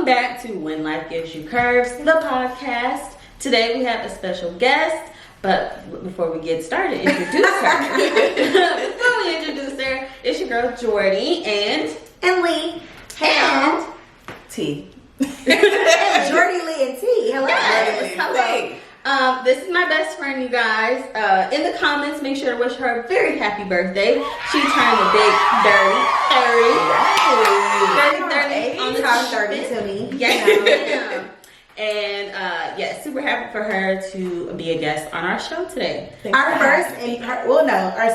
welcome back to When Life Gives You Curves, the podcast. Today we have a special guest, but before we get started, introduce her. Before we introduce her, it's your girl Jordy and Lee and T. Jordy Li and T. Hello. Yes, hello. This is my best friend, you guys. In the comments, make sure to wish her a very happy birthday. She turned a big 30 on the Top 30 to me. Yes, and yeah, super happy for her to be a guest on our show today. Our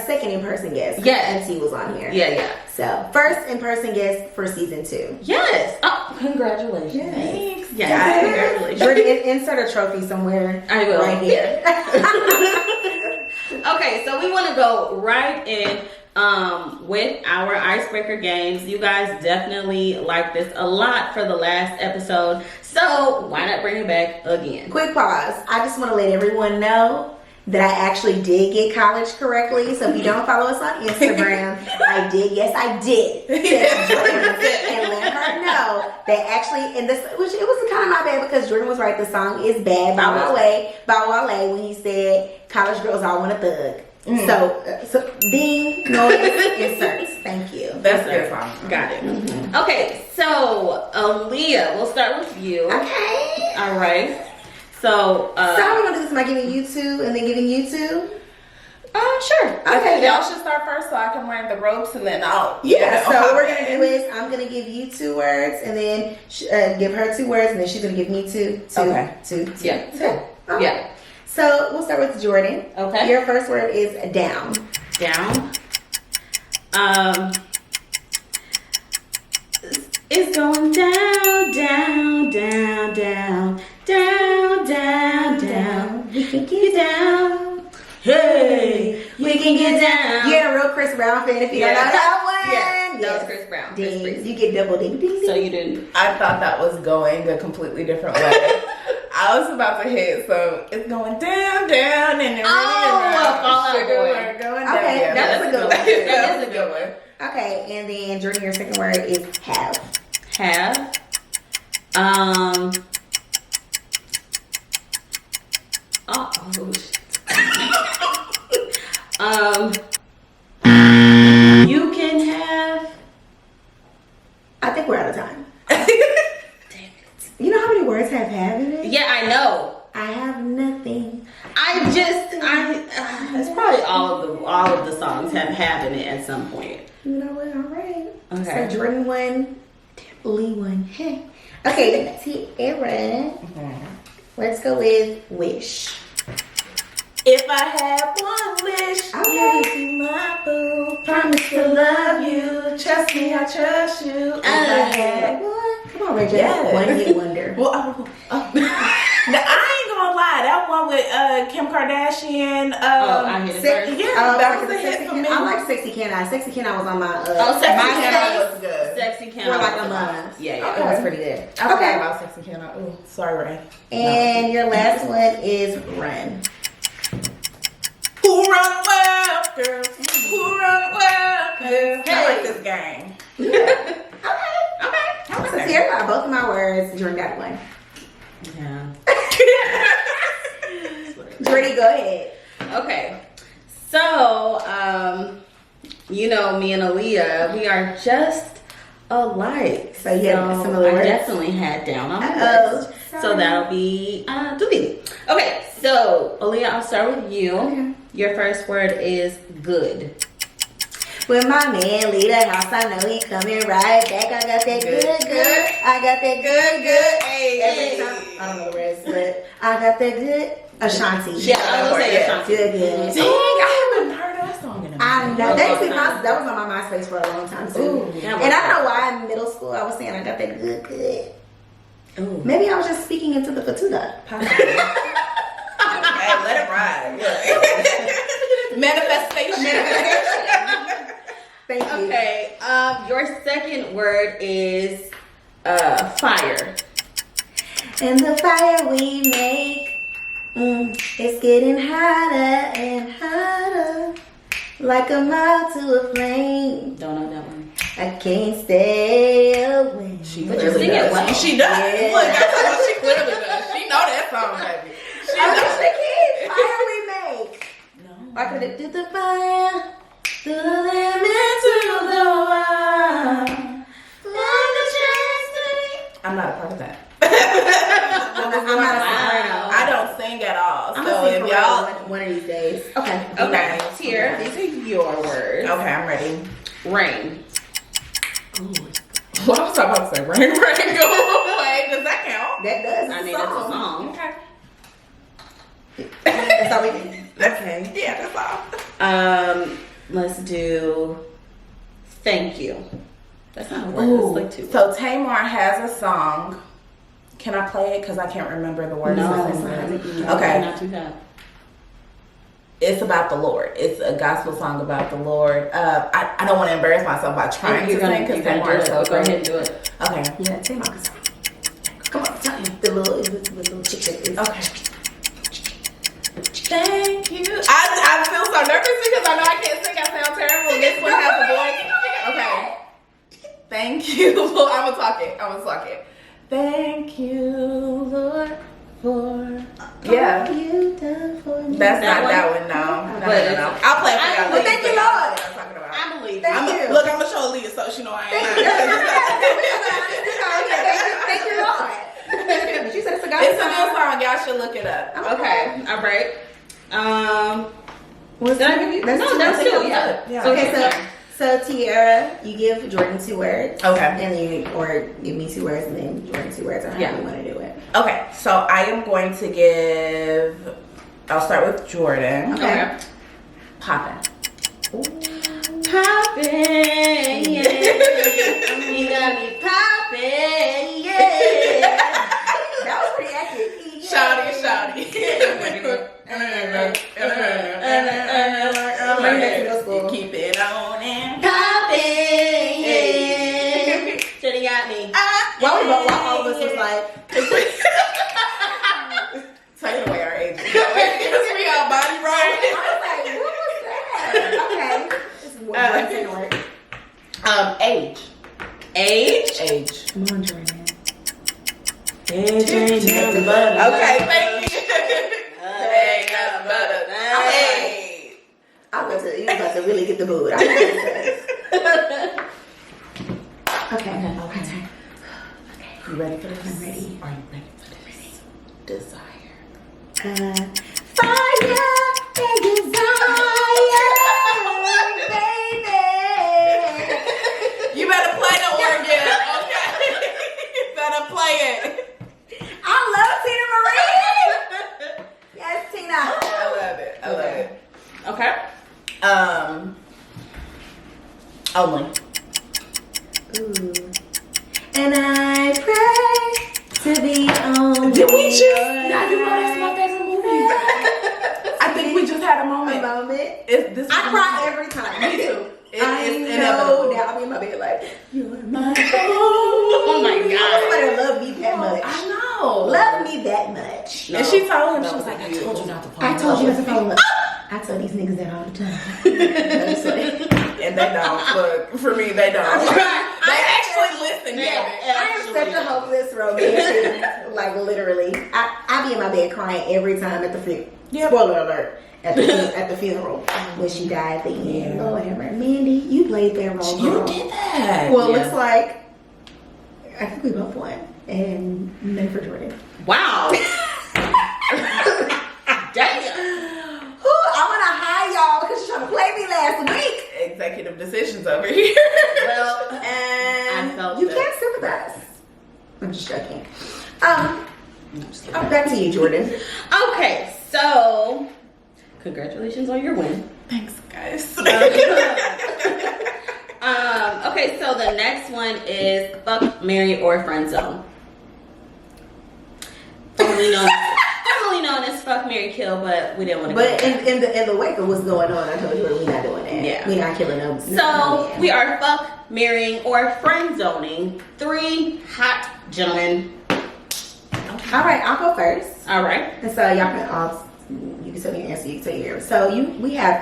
second in-person guest. Yes. And T was on here. Yeah. So, first in-person guest for season 2. Yes. Oh, congratulations. Thanks. Yes, congratulations. Jordy, insert a trophy somewhere. I will. Right here. Okay, so we want to go right in with our icebreaker games. You guys definitely like this a lot for the last episode, so why not bring it back again? Quick pause. I just want to let everyone know that I actually did get college correctly. So if you don't follow us on Instagram, I did. Yes, I did. And let her know that actually, in this, which it was kind of my bad because Jordan was right. The song is bad by Wale when he said, "College girls all want a thug." So ding, noise, inserts. Thank you. That's good song. Got it. Mm-hmm. Okay, so Aaliyah, we'll start with you. Okay. All right. So how we gonna do this? Am I giving you 2 and then giving you 2? Sure. Okay, y'all should start first so I can learn the ropes and then I'll. Yeah. So what we're gonna do is I'm gonna give you 2 words and then give her 2 words and then she's gonna give me 2. Okay. 2. Yeah. Okay. Yeah. So we'll start with Jordan. Okay. Your first word is down. Down. It's going down, down, down, down, down, down, down. We can get down. Hey, we can get down. You're a real Chris Brown fan if you don't know that one. Yeah, that was Chris Brown. Chris Brown. You get double ding ding. So you didn't. I thought that was going a completely different way. I was about to hit, so it's going down, down, and then Boy. going down. Okay, Yeah, that was a good one. That is a good one. Okay, and then Jordan, your second word is have. Have. You can have. I think we're out of time. Damn it. You know how many words have in it? Yeah, I know. I have nothing. It's probably all of the songs have in it at some point. You know what? All right. Okay. So Jordan won. Lee won. Okay, Tiara. Let's go with wish. If I had one wish, Okay. you would be my boo. Promise to love you. Trust me, I trust you. If I had What? Come on, Rachel. Yes. One hit wonder. Well, now, I ain't gonna lie. That one with Kim Kardashian. I hit it first. Yeah, that was a hit for me. I like Sexy Can I. Sexy Can I was on my. Sexy My Can Can I was good. Sexy Can For I. like a month. Yeah. It was pretty good. I forgot about Sexy Can I. Ooh, sorry, Ray. And your last one is run. Who run the world, girl? Who run the world, girl? I like this game. Okay. Okay. So here are both of my words. Jordan got one. Yeah. Jordy, go ahead. Okay. So, you know, me and Aaliyah, we are just alike. So you have similar I words? definitely had down on my Uh-oh. list. So Sorry. that'll be deleted. Okay, so Aaliyah, I'll start with you. Okay. Your first word is good. When my man leave the house, I know he coming right back. I got that good. I got that good. Hey. Every time, I don't know the rest, but I got that good. Ashanti. Yeah, I was gonna say Ashanti. Good. Dang, I haven't heard that song in a minute. I know. That was on my MySpace for a long time too. Ooh, and I don't know why in middle school I was saying I got that good. Ooh. Maybe I was just speaking into the Fatuda. Hey, let it ride. Manifestation. Thank you. Okay, your second word is fire. And the fire we make, it's getting hotter and hotter, like a moth to a flame. Don't know that one. I can't stay away. She She But you clearly sing it does. well. She does. Yeah. Look, that's what she clearly does. She know that song, baby. She I knows wish the kids fire remake. No. I could have did the fire to the limit to the wall. I'm not a part of that. I'm not a soprano. I don't sing at all. I'm So gonna sing if for y'all, real one of these days. Okay. Okay, Tiara, these are your words. okay, I'm ready. Rain. What was I about to say? Rain, rain, go away. Does that count? That does. I mean, that's a song. Okay. That's all we do. Okay. Yeah, that's all. Let's do thank you. That's not a word. Ooh. It's like two. So Tamar has a song. Can I play it? Because I can't remember the words. No, of it's it. not. Okay. Not too bad. It's about the Lord. It's a gospel song about the Lord. I don't want to embarrass myself by trying to sing because Tamar is so Go ahead great. and do it. Okay. Yeah, take my song. Come on, tell me. The little chick chick is. Okay. Thank you. I feel so nervous because I know I can't sing. I sound terrible. This one has a voice. Okay. Thank you, Lord. I'm gonna talk it. Thank you, Lord, for Yeah. You done for me. That's That not one? that one. No. I'll play it for y'all. Well, thank you, Lord. I'm talking about. I believe Thank you. you. Look, I'm gonna show Leah so she know I ain't. Thank you, Lord. She said it's a gospel It's a good song. Y'all should look it up. Okay. All right. Did I give you? That's No, two. that's I think two. I'm Yeah. good. Yeah. So Okay, it's your turn. so Tiara, you give Jordan 2 words. Okay. And or give me 2 words and then Jordan 2 words, or however you want to do it. Okay, so I am going to give. I'll start with Jordan. Okay. Poppin'. Poppin', yeah. You got me poppin', yeah. That was pretty accurate. Shouty. Keep it on and Poppin', yeah. Should've got me. While all of us was like, take it away our age. Because we all body roll. I was like, what was that? Okay. This is one second word. Age. Age. Come on, Jordan. Age ain't nothing but a Okay, thank you. Hey, nothing but a Hey. You about to really get the mood. Okay. You ready for this? I'm ready. Are you ready for this? Desire. Fire and desire, baby. You better play the organ, okay? You better play it. I love Tina Marie. Yes, Tina. I love it. Okay. Only. Ooh. And I pray to be on. Did we just? Now you know that's my favorite movie. I think we just had a A moment. moment. This I cry every time. Me too. I It's know inevitable. that I'll be in my bed like, you're my Oh my God. Somebody love me that much. I know. Love me that much. And she told him, No, she was like, I told you not to fall I in told love you not to with me. fall in love. I tell these niggas that all the time. I'm just like, And they don't. Look, for me, they don't. They actually listen, damn it. I am such a hopeless romantic. Like literally, I be in my bed crying every time at the funeral. Yep. Spoiler alert. At the funeral when she died at the end. Yeah. Lord have mercy. Mandy, you played that role. You girl. did that. Well, it Yeah. looks like I think we both won, and none for Jordan. Wow. Damn. Ooh, I'm gonna hire y'all because you're trying to play me last week. Executive decisions over here. Well, And I felt you that. can't sympathize. I'm just joking. Back to you, Jordan. Okay, so congratulations on your win. Thanks, guys. Okay, so the next one is fuck, marry, or friend zone. Formerly known as fuck, marry, kill, but we didn't want to. But in the wake of what's going on, I told you we're not doing that. Yeah. We're not killing them. So we are fuck, marrying, or friend zoning 3 hot gentlemen. All right, I'll go first. All right. And so y'all can all, you can tell me your answer, you can tell yours. So we have,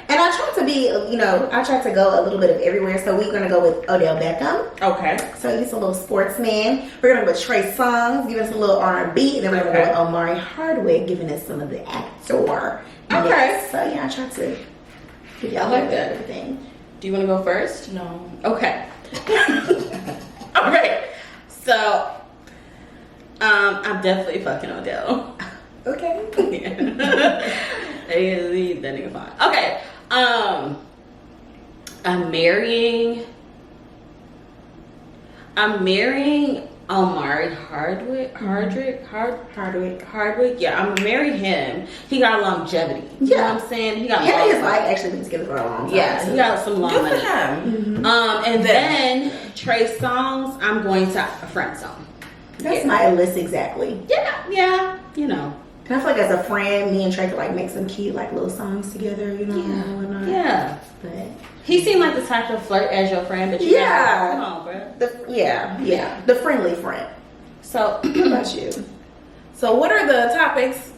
and I try to be, I try to go a little bit of everywhere. So we're gonna go with Odell Beckham. Okay. So he's a little sportsman. We're gonna go with Trey Songz, giving us a little R&B, and then we're gonna go with Omari Hardwick, giving us some of the actor. Okay. Next. So yeah, I try to give y'all like that. everything. Do you want to go first? No. Okay. All right. So, I'm definitely fucking Odell. Okay. Yeah. Leave that nigga fine. Okay. I'm marrying Omari Hardwick. Yeah, I'm gonna marry him. He got longevity. You know what I'm saying? He got him and his wife actually been together for a long time. Yeah, he got some long money. And then Trey Songz, I'm going to a friend zone. That's my list exactly. Yeah, you know. And I feel like as a friend, me and Trey could like make some cute like little songs together, whatnot. Yeah. But He seemed like the type to flirt as your friend, but you gotta, come on, bro. The friendly friend. So, What about you? So what are the topics?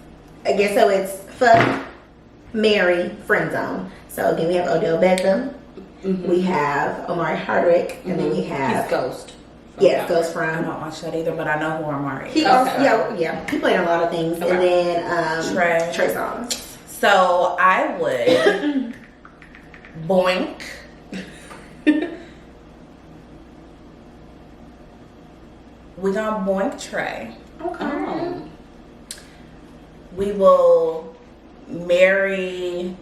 Again, so it's fuck, marry, friend zone. So again, we have Odell Beckham, we have Omari Hardwick, and then we have he's Ghost. Ghost I from. don't watch that either, but I know who Omari is. He also, he played in a lot of things, Okay. and then Trey Songz. So I would boink. We gonna boink Trey. Okay. We will marry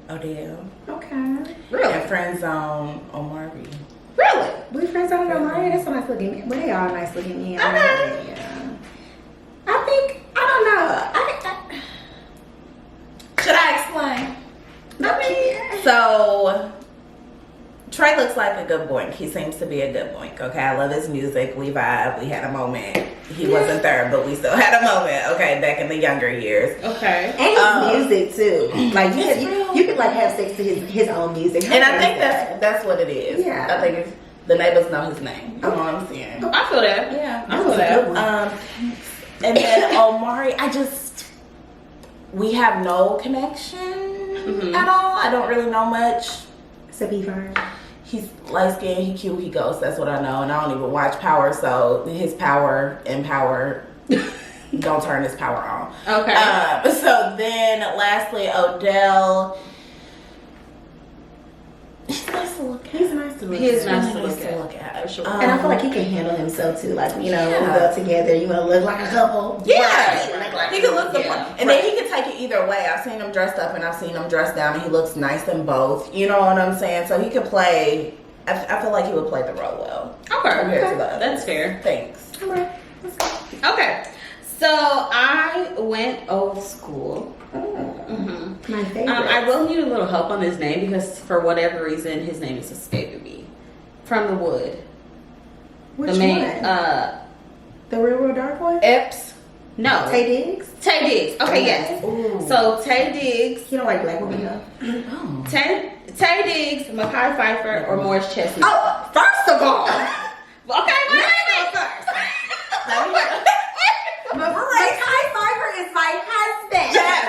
Odell. Okay. Really? And friend zone Omari. Really? We friends on Omari. That's a nice looking man. Well, they all nice looking men. Yeah. I think I don't know. Should I explain? Okay. So Trey looks like a good boink. He seems to be a good boink. Okay, I love his music. We vibe. We had a moment. He wasn't there, but we still had a moment. Okay, back in the younger years. Okay. And his music too. Like you could like have sex to his own music. And I think that's what it is. Yeah. I think it's, the neighbors know his name. You know what I'm saying? I feel that. Yeah. I feel that. And then Omari, we have no connection at all. I don't really know much. Except he fine. He's light skinned, he cute, he ghosts. That's what I know. And I don't even watch Power, so his power and power don't turn his power on. Okay. So then, lastly, Odell. He's nice to look at. He's nice to look He is at. nice to look at. For sure. And I feel like he can handle himself too. Like, when we go together, you want to look like a couple. Yeah. Right. He can look the Yeah. and then he can take it either way. I've seen him dressed up and I've seen him dressed down, and he looks nice in both. You know what I'm saying? So he could play. I feel like he would play the role well. Okay. Compared to the others. That's fair. Thanks. Okay. So I went old school. My favorite. I will need a little help on his name because for whatever reason his name is escaping me. From the Wood. Which the main, one? The Real Dark one? Epps. No. Tay Diggs? Tay Diggs. Okay, yes. Ooh. So Tay Diggs. You don't like black women though? Oh. Tay Diggs, Mekhi Phifer, or Morris Chestnut. Oh, first of all. Okay, wait. Mekhi Phifer is my husband. Yes.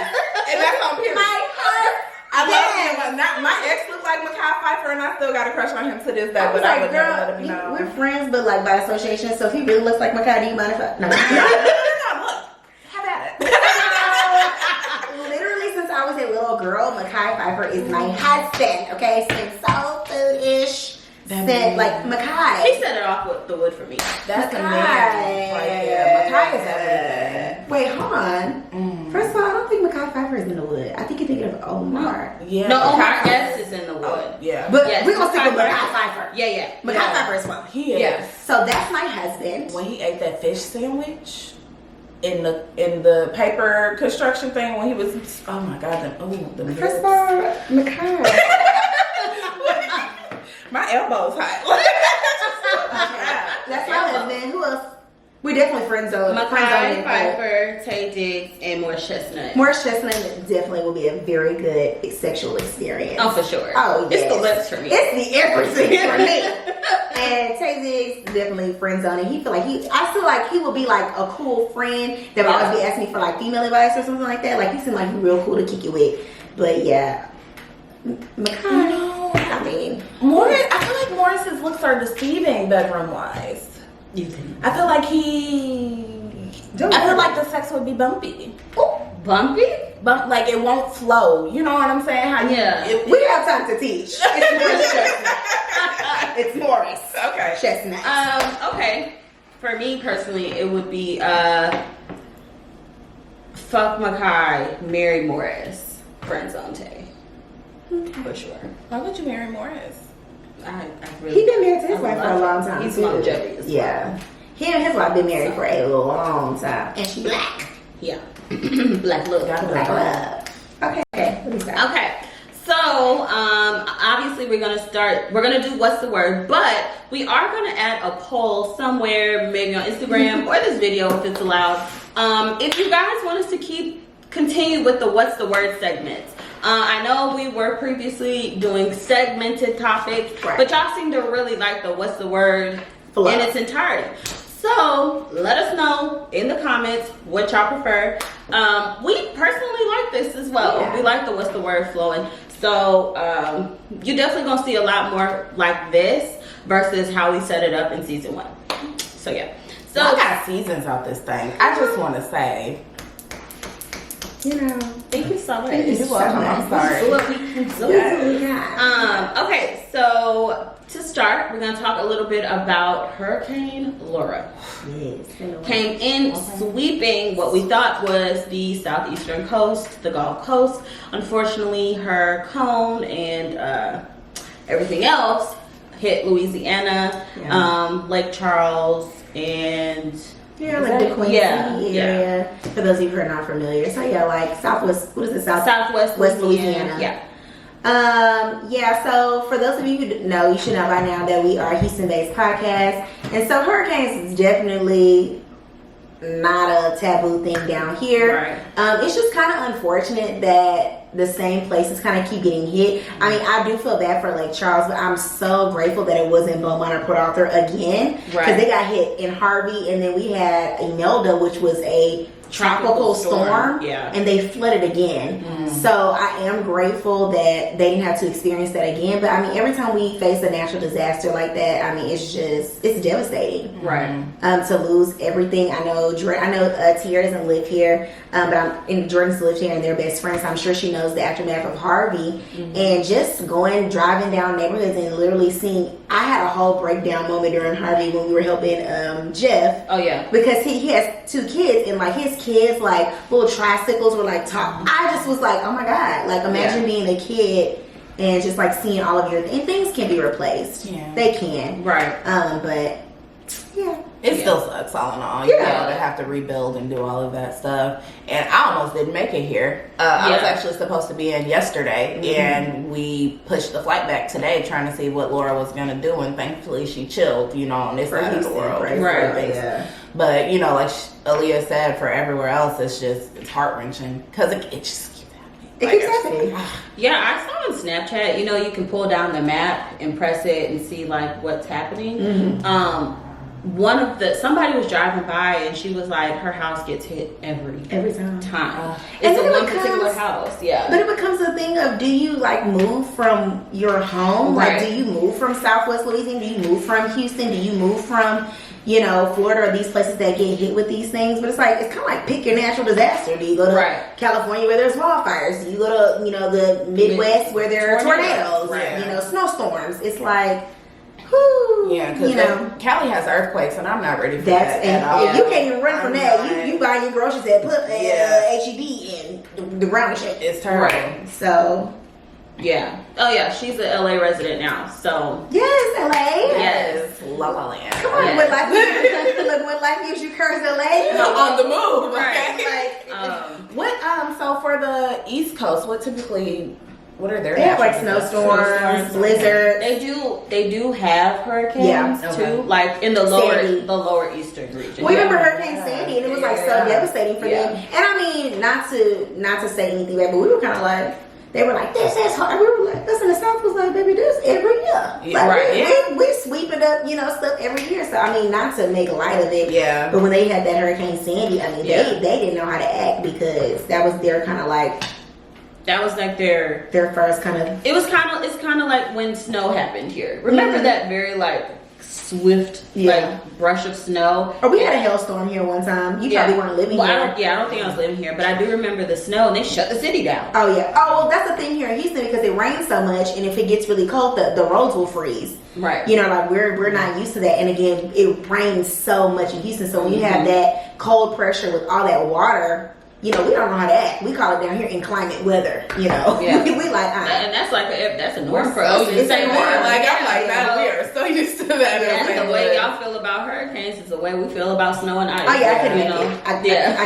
And that's on period. My husband. I love him. My ex looked like Mekhi Phifer, and I still got a crush on him to this day. I was But I like, would never girl, let him know. we're friends, but like by association. So if he really looks like Mekhi, do you mind if I? No. No, look. How about it? Literally, since I was a little girl, Mekhi Phifer is my husband. Okay, since soul food-ish. Said like Mekhi. He set it off with the Wood for me. That's the man right there. Mekhi is everything. Wait, hold on. First of all, I don't think Mekhi Phifer is in the Wood. I think you're thinking of Omar. Yeah. No, Omar Mekhi S is in the Wood. Yeah. But Yes, we're gonna stick with Mekhi Mekhi Phifer. Yeah. Mekhi Phifer is fun. He is. Yes. So that's my husband. When he ate that fish sandwich in the paper construction thing, when he was, oh my god, the First of all, Mekhi. my elbow's hot. That's my husband. Who else? We definitely friend zone. Mekhi Phifer, Tay Diggs, and Morris Chestnut. Morris Chestnut definitely will be a very good sexual experience. Oh, for sure. Oh, yes. It's the lips for me. It's the everything for me. And Tay Diggs definitely friend zoning. I feel like he would be like a cool friend that would always be asking me for like female advice or something like that. Like he seemed like real cool to kick it with. But yeah, Makai. I mean, Morris. I feel like Morris's looks are deceiving bedroom wise. You think? I feel like the sex would be bumpy. Bumpy? Like it won't flow. You know what I'm saying? We have time to teach. It's Morris Chestnut. It's Morris. Okay. Chestnut. Okay. For me personally, it would be fuck Makai, marry Morris, friend zone Tay. For sure. Why would you marry Morris? I really. He been married to his wife for a long time. He's too. longevity as well. Yeah. Him and his wife been married for a long time, and she black. Yeah. Black look. Black love. Okay. Let me start. Okay. So, obviously we're gonna do what's the word, but we are gonna add a poll somewhere, maybe on Instagram or this video if it's allowed. If you guys want us to continue with the what's the word segments. I know we were previously doing segmented topics, right, but y'all seem to really like the what's the word flow in its entirety. So let us know in the comments what y'all prefer. We personally like this as well. Yeah. We like the what's the word flowing. So you're definitely gonna see a lot more like this versus how we set it up in season 1. So yeah. So I got seasons out this thing. I just want to say, thank you so much. You're welcome. I'm sorry. So what we can do. Okay, so to start, we're gonna talk a little bit about Hurricane Laura. Yes. Came in sweeping what we thought was the southeastern coast, the Gulf Coast. Unfortunately, her cone and everything else hit Louisiana, Lake Charles, and like the Queen City area. For those of you who are not familiar, so like Southwest. What is it? Southwest Louisiana. So for those of you who know, you should know by now that we are a Houston-based podcast, and so hurricanes is definitely not a taboo thing down here. Right. It's just kind of unfortunate that the same places kind of keep getting hit. I mean, I do feel bad for Lake Charles, but I'm so grateful that it wasn't Beaumont or Port Arthur again, because they got hit in Harvey, and then we had Imelda, which was a tropical storm, and they flooded again. So I am grateful that they didn't have to experience that again. But I mean, every time we face a natural disaster like that, I mean, it's devastating, right? To lose everything. I know Tiara doesn't live here, but Jordan's lived here and they're best friends. So I'm sure she knows the aftermath of Harvey, and just driving down neighborhoods and literally seeing. I had a whole breakdown moment during Harvey when we were helping Jeff. Oh yeah, because he has 2 kids, and like his kids like little tricycles were like top. I just was like, oh my god, like imagine being a kid and just like seeing all of your things can be replaced. They can, right? But it still sucks all in all. You know, to have to rebuild and do all of that stuff. And I almost didn't make it here. I was actually supposed to be in yesterday, and we pushed the flight back today, trying to see what Laura was going to do. And thankfully, she chilled. You know, on this side of the world, right? But you know, like Aaliyah said, for everywhere else, it's heart wrenching because it just. It keeps happening. Yeah, I saw on Snapchat, you know, you can pull down the map and press it and see like what's happening. Somebody was driving by and she was like, her house gets hit every time. It's a one particular house, But it becomes a thing of, do you like move from your home? Right. Like, do you move from Southwest Louisiana? Do you move from Houston? Do you move from, Florida or these places that get hit with these things? But it's like, it's kind of like pick your natural disaster. Do you go to California where there's wildfires? Do you go to, the Midwest where there are tornadoes? Snowstorms. It's like, because Cali has earthquakes, and I'm not ready for that at all. You can't even run from that. You buy your groceries at H-E-B, and the ground is shaking. It's terrible. Right. So, she's a LA resident now. So yes, LA. Yes, La La Land. Come on, when life gives you curves, LA. On the move, right? So for the East Coast, what are their? They have like snowstorms, blizzards. They do have hurricanes too, like in the lower eastern region. We remember Hurricane Sandy, and it was like so devastating for them. And I mean, not to say anything bad, but we were kind of like, they were like, this is hard. We were like, this in the South was like, baby, this every year. Yeah, Like, right, we sweeping up, you know, stuff every year. So, I mean, not to make light of it. Yeah. But when they had that Hurricane Sandy, I mean, Yeah. they didn't know how to act because that was their kind of like, That was like their first kind of. it's kind of like when snow happened here. Remember that very like swift like brush of snow? Or we had a hailstorm here one time. You probably weren't living here. I don't think I was living here, but I do remember the snow and they shut the city down. Oh yeah. Oh well, that's the thing here in Houston because it rains so much, and if it gets really cold, the roads will freeze. Right. You know, like we're not used to that, and again, it rains so much in Houston. So when you have that cold pressure with all that water, you know, we don't know how to act. We call it down here inclement weather. You know, Yeah. we like and that's like that's a norm for so us. used to Same it. norm. Like, I'm like, Yeah. that we are so used to that. That's the way y'all feel about hurricanes is the way we feel about snow and ice. Oh yeah, I couldn't you make know? it. I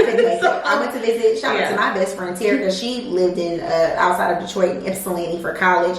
couldn't make it. I went to visit. Shout out Yeah. to my best friend Tiara because she lived in outside of Detroit in Ypsilanti for college.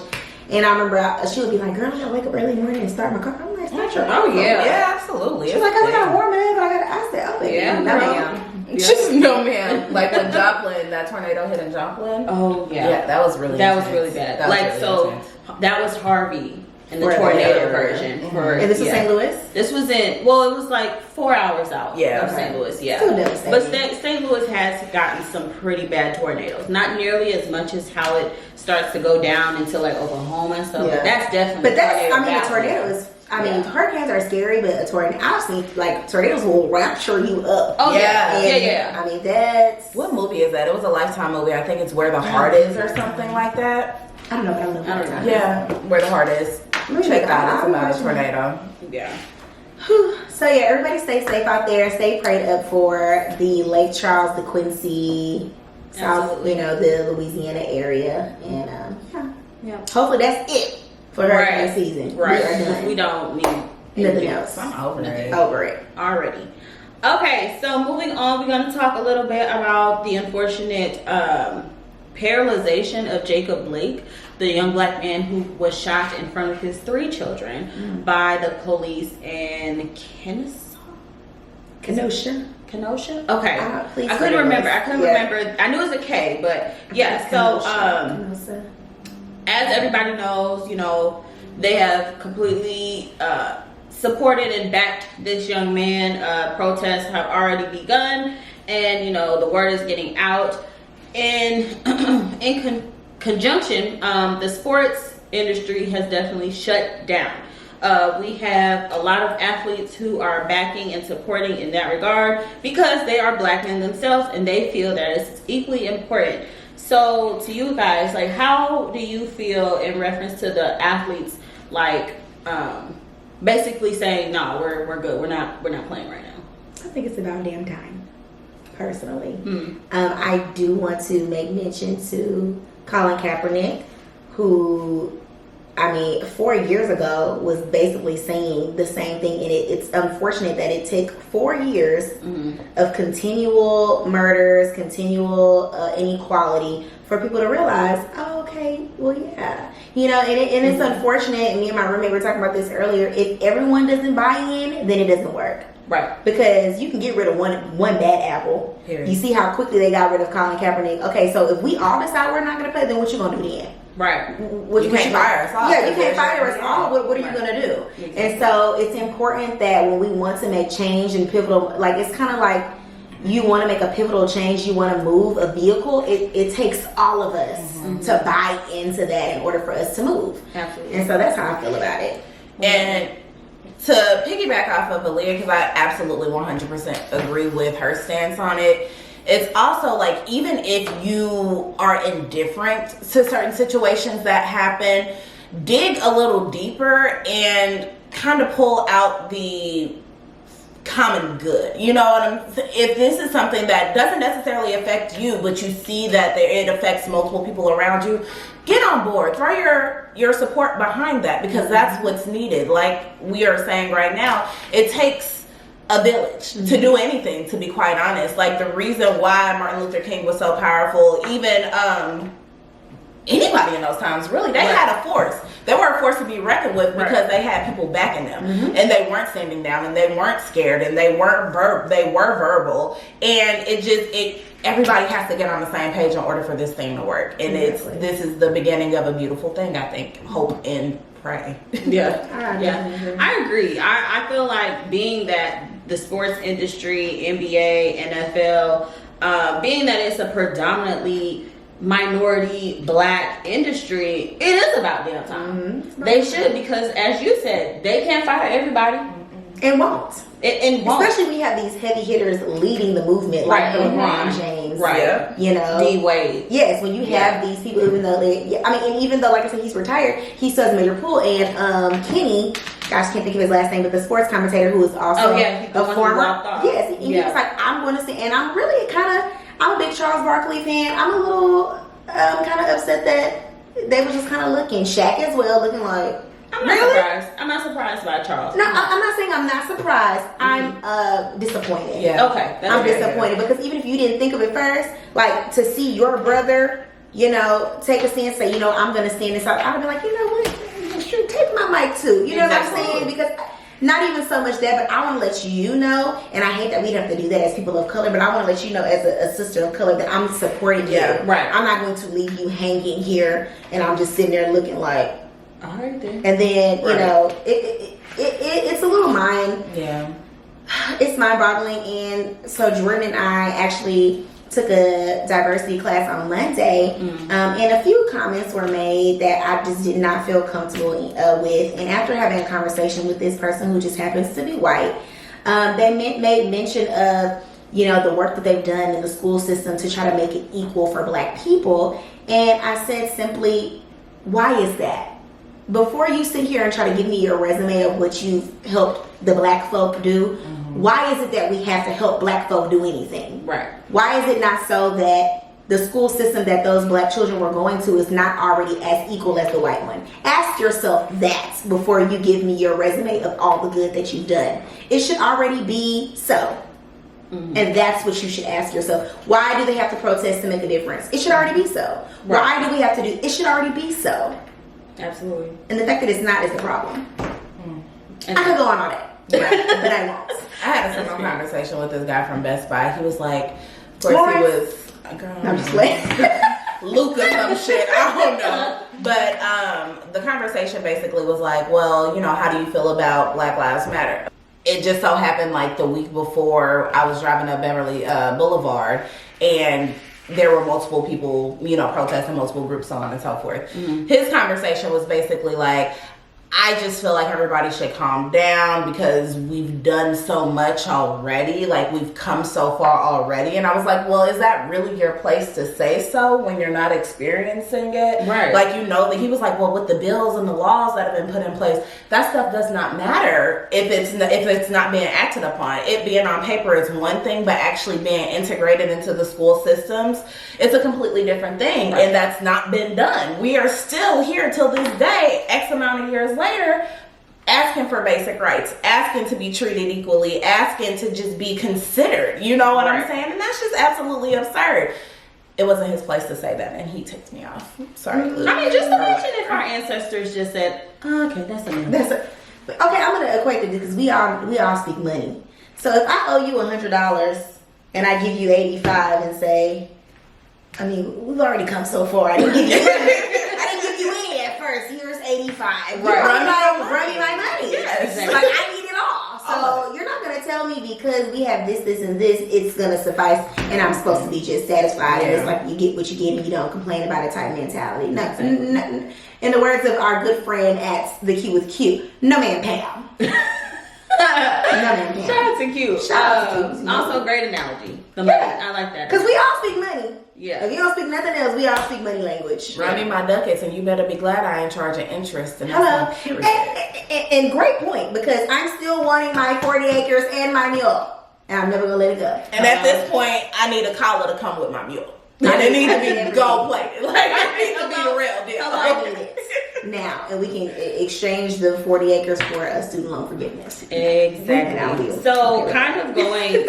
And I remember she would be like, "Girl, I gotta wake up early in the morning and start my car." I'm like, "Start your car." Oh yeah. Yeah, absolutely. She's like, "I gotta warm it up, but I gotta." I said, "Oh, baby, Yeah, no, bro. ma'am." Just no, man. Like when Joplin, that tornado hit in Joplin. Oh yeah. Yeah, that was really That was intense. really bad. That was Like really so intense. that was Harvey in the Right. tornado Yeah. version. For And this was St. Louis. This was it was like 4 hours out Yeah, of St. Louis, yeah. Still devastating. But St. Louis has gotten some pretty bad tornadoes. Not nearly as much as how it starts to go down into like Oklahoma and stuff. Yeah. But that's definitely But that's, I mean, a bound. tornado is. I mean, Yeah. hurricanes are scary, but a tornado, I've seen like tornadoes will rapture you up. Oh yeah, Yeah. yeah, And, yeah. I mean, that's. What movie is that? It was a Lifetime movie. I think it's Where the Heart Is or something like that. I don't know, but I love I don't that. know. Yeah, Where the Heart Is. Check it out. It's about a tornado. Yeah. So yeah, everybody stay safe out there. Stay prayed up for the Lake Charles, the Quincy, South, Absolutely. you know, the Louisiana area, and Yeah. hopefully that's it for hurricane Right. season. Right. We are done. We don't need Nothing anything else. I'm over it. Over it. already. Okay, so moving on, we're going to talk a little bit about the unfortunate paralyzation of Jacob Blake, the young black man who was shot in front of his 3 children by the police in Kenosha. Kenosha? Okay. Please I couldn't forgive remember. us. I couldn't Yeah. remember. I knew it was a K, but yeah. So, Kenosha. as everybody knows, you know, they have completely supported and backed this young man. Protests have already begun, and you know the word is getting out. And in conjunction, the sports industry has definitely shut down. We have a lot of athletes who are backing and supporting in that regard because they are black men themselves and they feel that it's equally important. So to you guys, like, how do you feel in reference to the athletes, like, basically saying, no, we're good, we're not playing right now? I think it's about damn time, personally. I do want to make mention to Colin Kaepernick, who, I mean, 4 years ago was basically saying the same thing, and it's unfortunate that it took 4 years of continual murders, continual inequality for people to realize, oh, okay, well, yeah. You know, and it's unfortunate, and me and my roommate were talking about this earlier, if everyone doesn't buy in, then it doesn't work. Right. Because you can get rid of one bad apple. Period. You see how quickly they got rid of Colin Kaepernick. Okay, so if we all decide we're not going to play, then what you going to do then? Right. You can't fire us all. Yeah, you can't fire us all. What are you Right. going to do? Exactly. And so it's important that when we want to make change and pivotal, like it's kind of like you want to make a pivotal change, you want to move a vehicle, it takes all of us to buy into that in order for us to move. Absolutely. And so that's how I feel about it. And to piggyback off of Aaliyah, because I absolutely 100% agree with her stance on it, it's also like, even if you are indifferent to certain situations that happen, dig a little deeper and kind of pull out the common good. You know what if this is something that doesn't necessarily affect you, but you see that it affects multiple people around you, get on board, throw your support behind that, because that's what's needed. Like we are saying right now, it takes a village to do anything, to be quite honest. Like the reason why Martin Luther King was so powerful, even anybody in those times, really, they had a force they were a force to be reckoned with because they had people backing them, and they weren't standing down, and they weren't scared, and they weren't they were verbal, and everybody has to get on the same page in order for this thing to work, and this is the beginning of a beautiful thing. I think, hope and pray. I agree. I feel like being that the sports industry, NBA, NFL, being that it's a predominantly minority black industry, it is about damn time. They should, because as you said, they can't fire everybody and won't. Especially when you have these heavy hitters leading the movement, like LeBron James, you know, D Wade. Yes, when you have these people, even though and even though, like I said, he's retired, he still has a major pull. And Kenny, gosh, can't think of his last name, but the sports commentator who is also a former, he was like, I'm going to say, and I'm really I'm a big Charles Barkley fan. I'm a little kind of upset that they were just kind of looking, Shaq as well, looking like. I'm not surprised by Charles. No, I'm not saying I'm not surprised. I'm disappointed. Yeah. Okay. I'm disappointed because even if you didn't think of it first, like to see your brother, you know, take a stand, say, you know, I'm gonna stand this out. I'd be like, you know what? Shoot, take my mic too. You know what I'm saying? Because not even so much that, but I want to let you know, and I hate that we have to do that as people of color, but I want to let you know as a sister of color that I'm supporting you. Right. I'm not going to leave you hanging here, and I'm just sitting there looking like. All right then. And then you know it's a little mind. Yeah. It's mind-boggling. And so Jordan and I actually took a diversity class on Monday, and a few comments were made that I just did not feel comfortable with. And after having a conversation with this person who just happens to be white, they made mention of, you know, the work that they've done in the school system to try to make it equal for black people. And I said simply, why is that? Before you sit here and try to give me your resume of what you've helped the black folk do, why is it that we have to help black folk do anything? Right. Why is it not so that the school system that those black children were going to is not already as equal as the white one? Ask yourself that before you give me your resume of all the good that you've done. It should already be so. And that's what you should ask yourself. Why do they have to protest to make a difference? It should already be so. Right. Why do we have to do it? Should already be so. Absolutely. And the fact that it's not is the problem. I could go on all that, but I won't. I had a similar conversation with this guy from Best Buy. He was like, of course he was, I'm just like, Luca some shit, I don't know. But the conversation basically was like, well, you know, how do you feel about Black Lives Matter? It just so happened like the week before I was driving up Beverly Boulevard, and there were multiple people, you know, protesting, multiple groups, so on and so forth. His conversation was basically like, I just feel like everybody should calm down because we've done so much already. Like, we've come so far already. And I was like, well, is that really your place to say so when you're not experiencing it? Right. Like, you know, he was like, well, with the bills and the laws that have been put in place, that stuff does not matter if it's not being acted upon. It being on paper is one thing, but actually being integrated into the school systems, it's a completely different thing. Right. And that's not been done. We are still here till this day, X amount of years later, asking for basic rights, asking to be treated equally, asking to just be considered. You know what I'm saying? And that's just absolutely absurd. It wasn't his place to say that, and he ticked me off. Sorry. I mean, just imagine if our ancestors just said, oh, okay, that's enough. Okay, I'm going to equate it because we all speak money. So if I owe you $100 and I give you 85 and say, I mean, we've already come so far. I didn't give you any at first. Here's 85. Right. Run me my money. Yes. Like, I need it all. So you're not going to tell me because we have this, and this, it's going to suffice, and I'm supposed to be just satisfied. Yeah. And it's like you get what you get and you don't complain about it type mentality. Nothing. In the words of our good friend at The Q with Q, no man Pam. Shout out to Q. Also, great analogy. I like that. Because we all speak money. Yeah. If you don't speak nothing else, we all speak money language. Run me my ducats, and you better be glad I ain't charging interest. And hello. And great point, because I'm still wanting my 40 acres and my mule, and I'm never gonna let it go. And at this point, I need a collar to come with my mule. I need to be gold plated. Like, I need to be the real deal. I need it now, and we can exchange the 40 acres for a student loan forgiveness. Exactly. So, kind of going,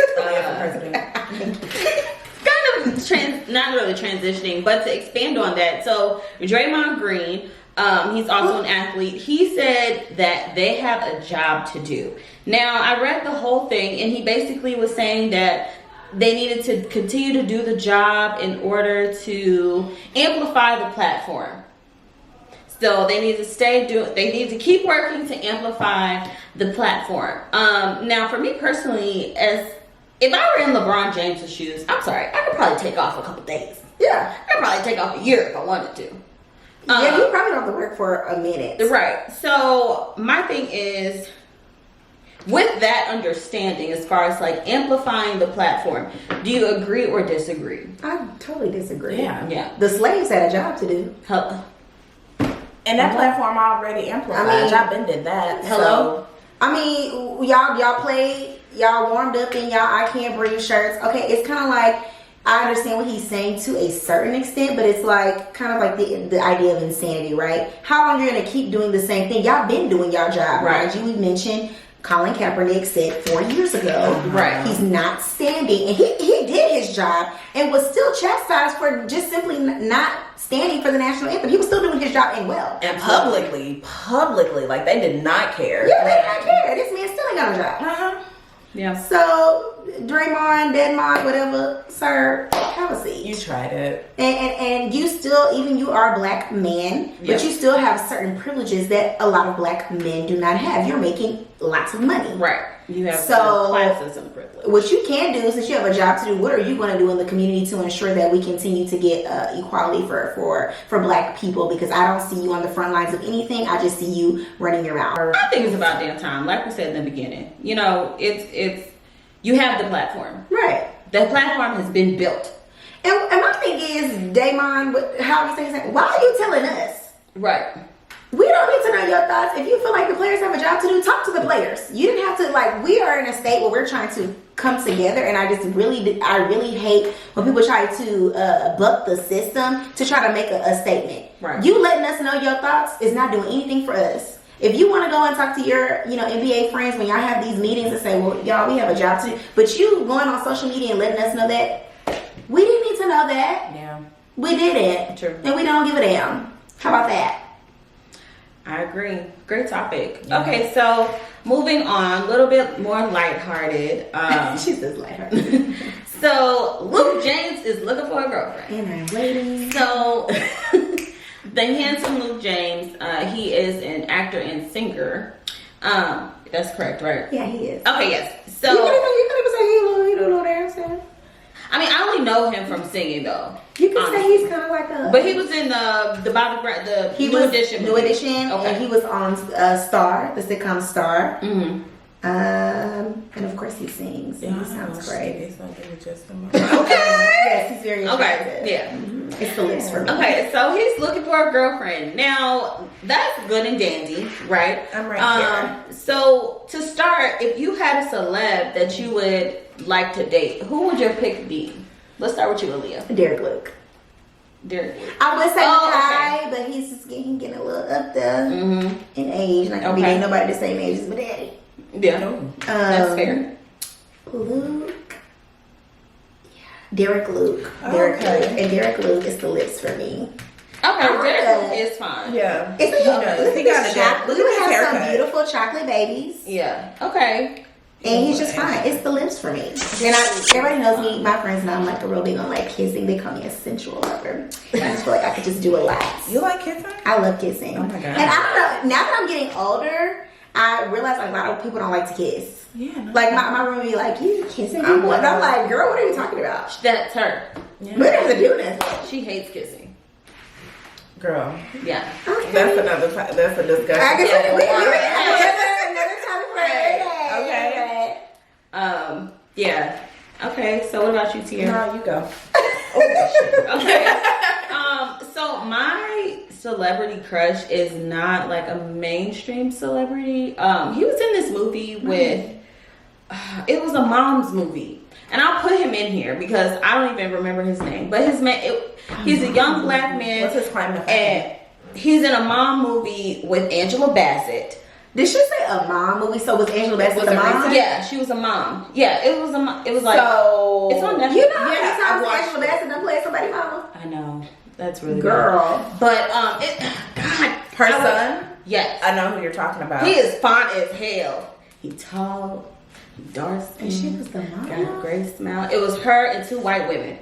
not really transitioning, but to expand on that. So, Draymond Green He's also an athlete. He said that they have a job to do. Now, I read the whole thing, and he basically was saying that they needed to continue to do the job in order to amplify the platform. So they need to they need to keep working to amplify the platform. Now, for me personally, if I were in LeBron James' shoes, I'm sorry, I could probably take off a couple days. Yeah. I could probably take off a year if I wanted to. Yeah, you probably don't have to work for a minute. Right. So my thing is, with that understanding, as far as like amplifying the platform, do you agree or disagree? I totally disagree. Yeah. The slaves had a job to do. And that platform already amplified. I mean, I've been did that. Hello? So. I mean, y'all played, y'all warmed up in y'all I Can't Breathe shirts. Okay, it's kind of like, I understand what he's saying to a certain extent, but it's like kind of like the idea of insanity, right? How long you're gonna keep doing the same thing? Y'all been doing y'all job, right? We mentioned Colin Kaepernick said 4 years ago, right? He's not standing, and he did his job and was still chastised for just simply not standing for the national anthem. He was still doing his job and well. And publicly, like they did not care. Yeah, they did not care. This man still ain't got a job. Yeah. So, Draymond, Deadmond, whatever, sir, have a seat. You tried it. And you still, even you are a black man, but you still have certain privileges that a lot of black men do not have. You're making lots of money. Right. You have classism privilege. What you can do, since you have a job to do, what are you going to do in the community to ensure that we continue to get equality for black people? Because I don't see you on the front lines of anything. I just see you running your mouth. I think it's about damn time. Like we said in the beginning, you know, it's you have the platform. Right. The platform has been built. And my thing is, Damon, how you say, why are you telling us? Right. We don't need to know your thoughts. If you feel like the players have a job to do, talk to the players. You didn't have to, like, we are in a state where we're trying to come together, and I really hate when people try to buck the system to try to make a statement. Right. You letting us know your thoughts is not doing anything for us. If you want to go and talk to your, NBA friends when y'all have these meetings and say, well, y'all, we have a job to do, but you going on social media and letting us know that, we didn't need to know that. Yeah. We didn't. True. And we don't give a damn. How about that? I agree. Great topic. Yeah. Okay, so moving on, a little bit more lighthearted. She says lighthearted. So Luke James is looking for a girlfriend. And I'm waiting. So the handsome Luke James, he is an actor and singer. That's correct, right? Yeah, he is. Okay, yes. So you could even say he do a little dance. I mean, I only know him from singing though. You can say he's kind of like a. But he was in the New Edition. New Edition. Okay. And he was on Star, the sitcom Star. Mm-hmm. And of course he sings. Yeah, he sounds great. Okay. Yes, he's very attractive. Okay. Yeah. Mm-hmm. It's the lips for me. Okay, so he's looking for a girlfriend. Now, that's good and dandy, right? I'm right here. So, to start, if you had a celeb that you would like to date, who would your pick be? Let's start with you, Aaliyah. Derek Luke. Derek Luke. I would say okay. but he's just getting a little up there in age. Like, okay. Ain't nobody the same age as my daddy. Yeah. That's fair. Luke. Derek Luke. Derek Luke. And Derek Luke is the lips for me. Okay, Derek Luke is fine. Yeah. He got chocolate. Look at have some beautiful chocolate babies. Yeah. Okay. And he's just fine. It's the lips for me. And everybody knows me, my friends know I'm like a real big on like kissing. They call me a sensual lover. I just feel like I could just do a lot. You like kissing? I love kissing. Oh my God. And I don't know, now that I'm getting older, I realize like a lot of people don't like to kiss. Yeah. No, like my room would be like, you kissing people? And I'm like, girl, what are you talking about? That's her. Yeah. We don't have to do this. She hates kissing. Girl. Yeah. Okay. That's a discussion. I guess another topic for Okay. Yeah. Okay. So what about you, Tia? No, you go. Okay. So my celebrity crush is not like a mainstream celebrity. He was in this movie with. It was a mom's movie, and I'll put him in here because I don't even remember his name. But he's a young black man. What's his claim to fame? And he's in a mom movie with Angela Bassett. Did she say a mom movie? So was Angela Bassett the mom? Yeah, she was a mom. Yeah, it was like so. It's on Netflix. You know, how many times Angela Bassett done played somebody's mama? I know. That's really girl. Good. But God, Her son? Yes. I know who you're talking about. He is fine as hell. He tall, he dark skin. And she was the mom. Got a great smile. It was her and 2 white women.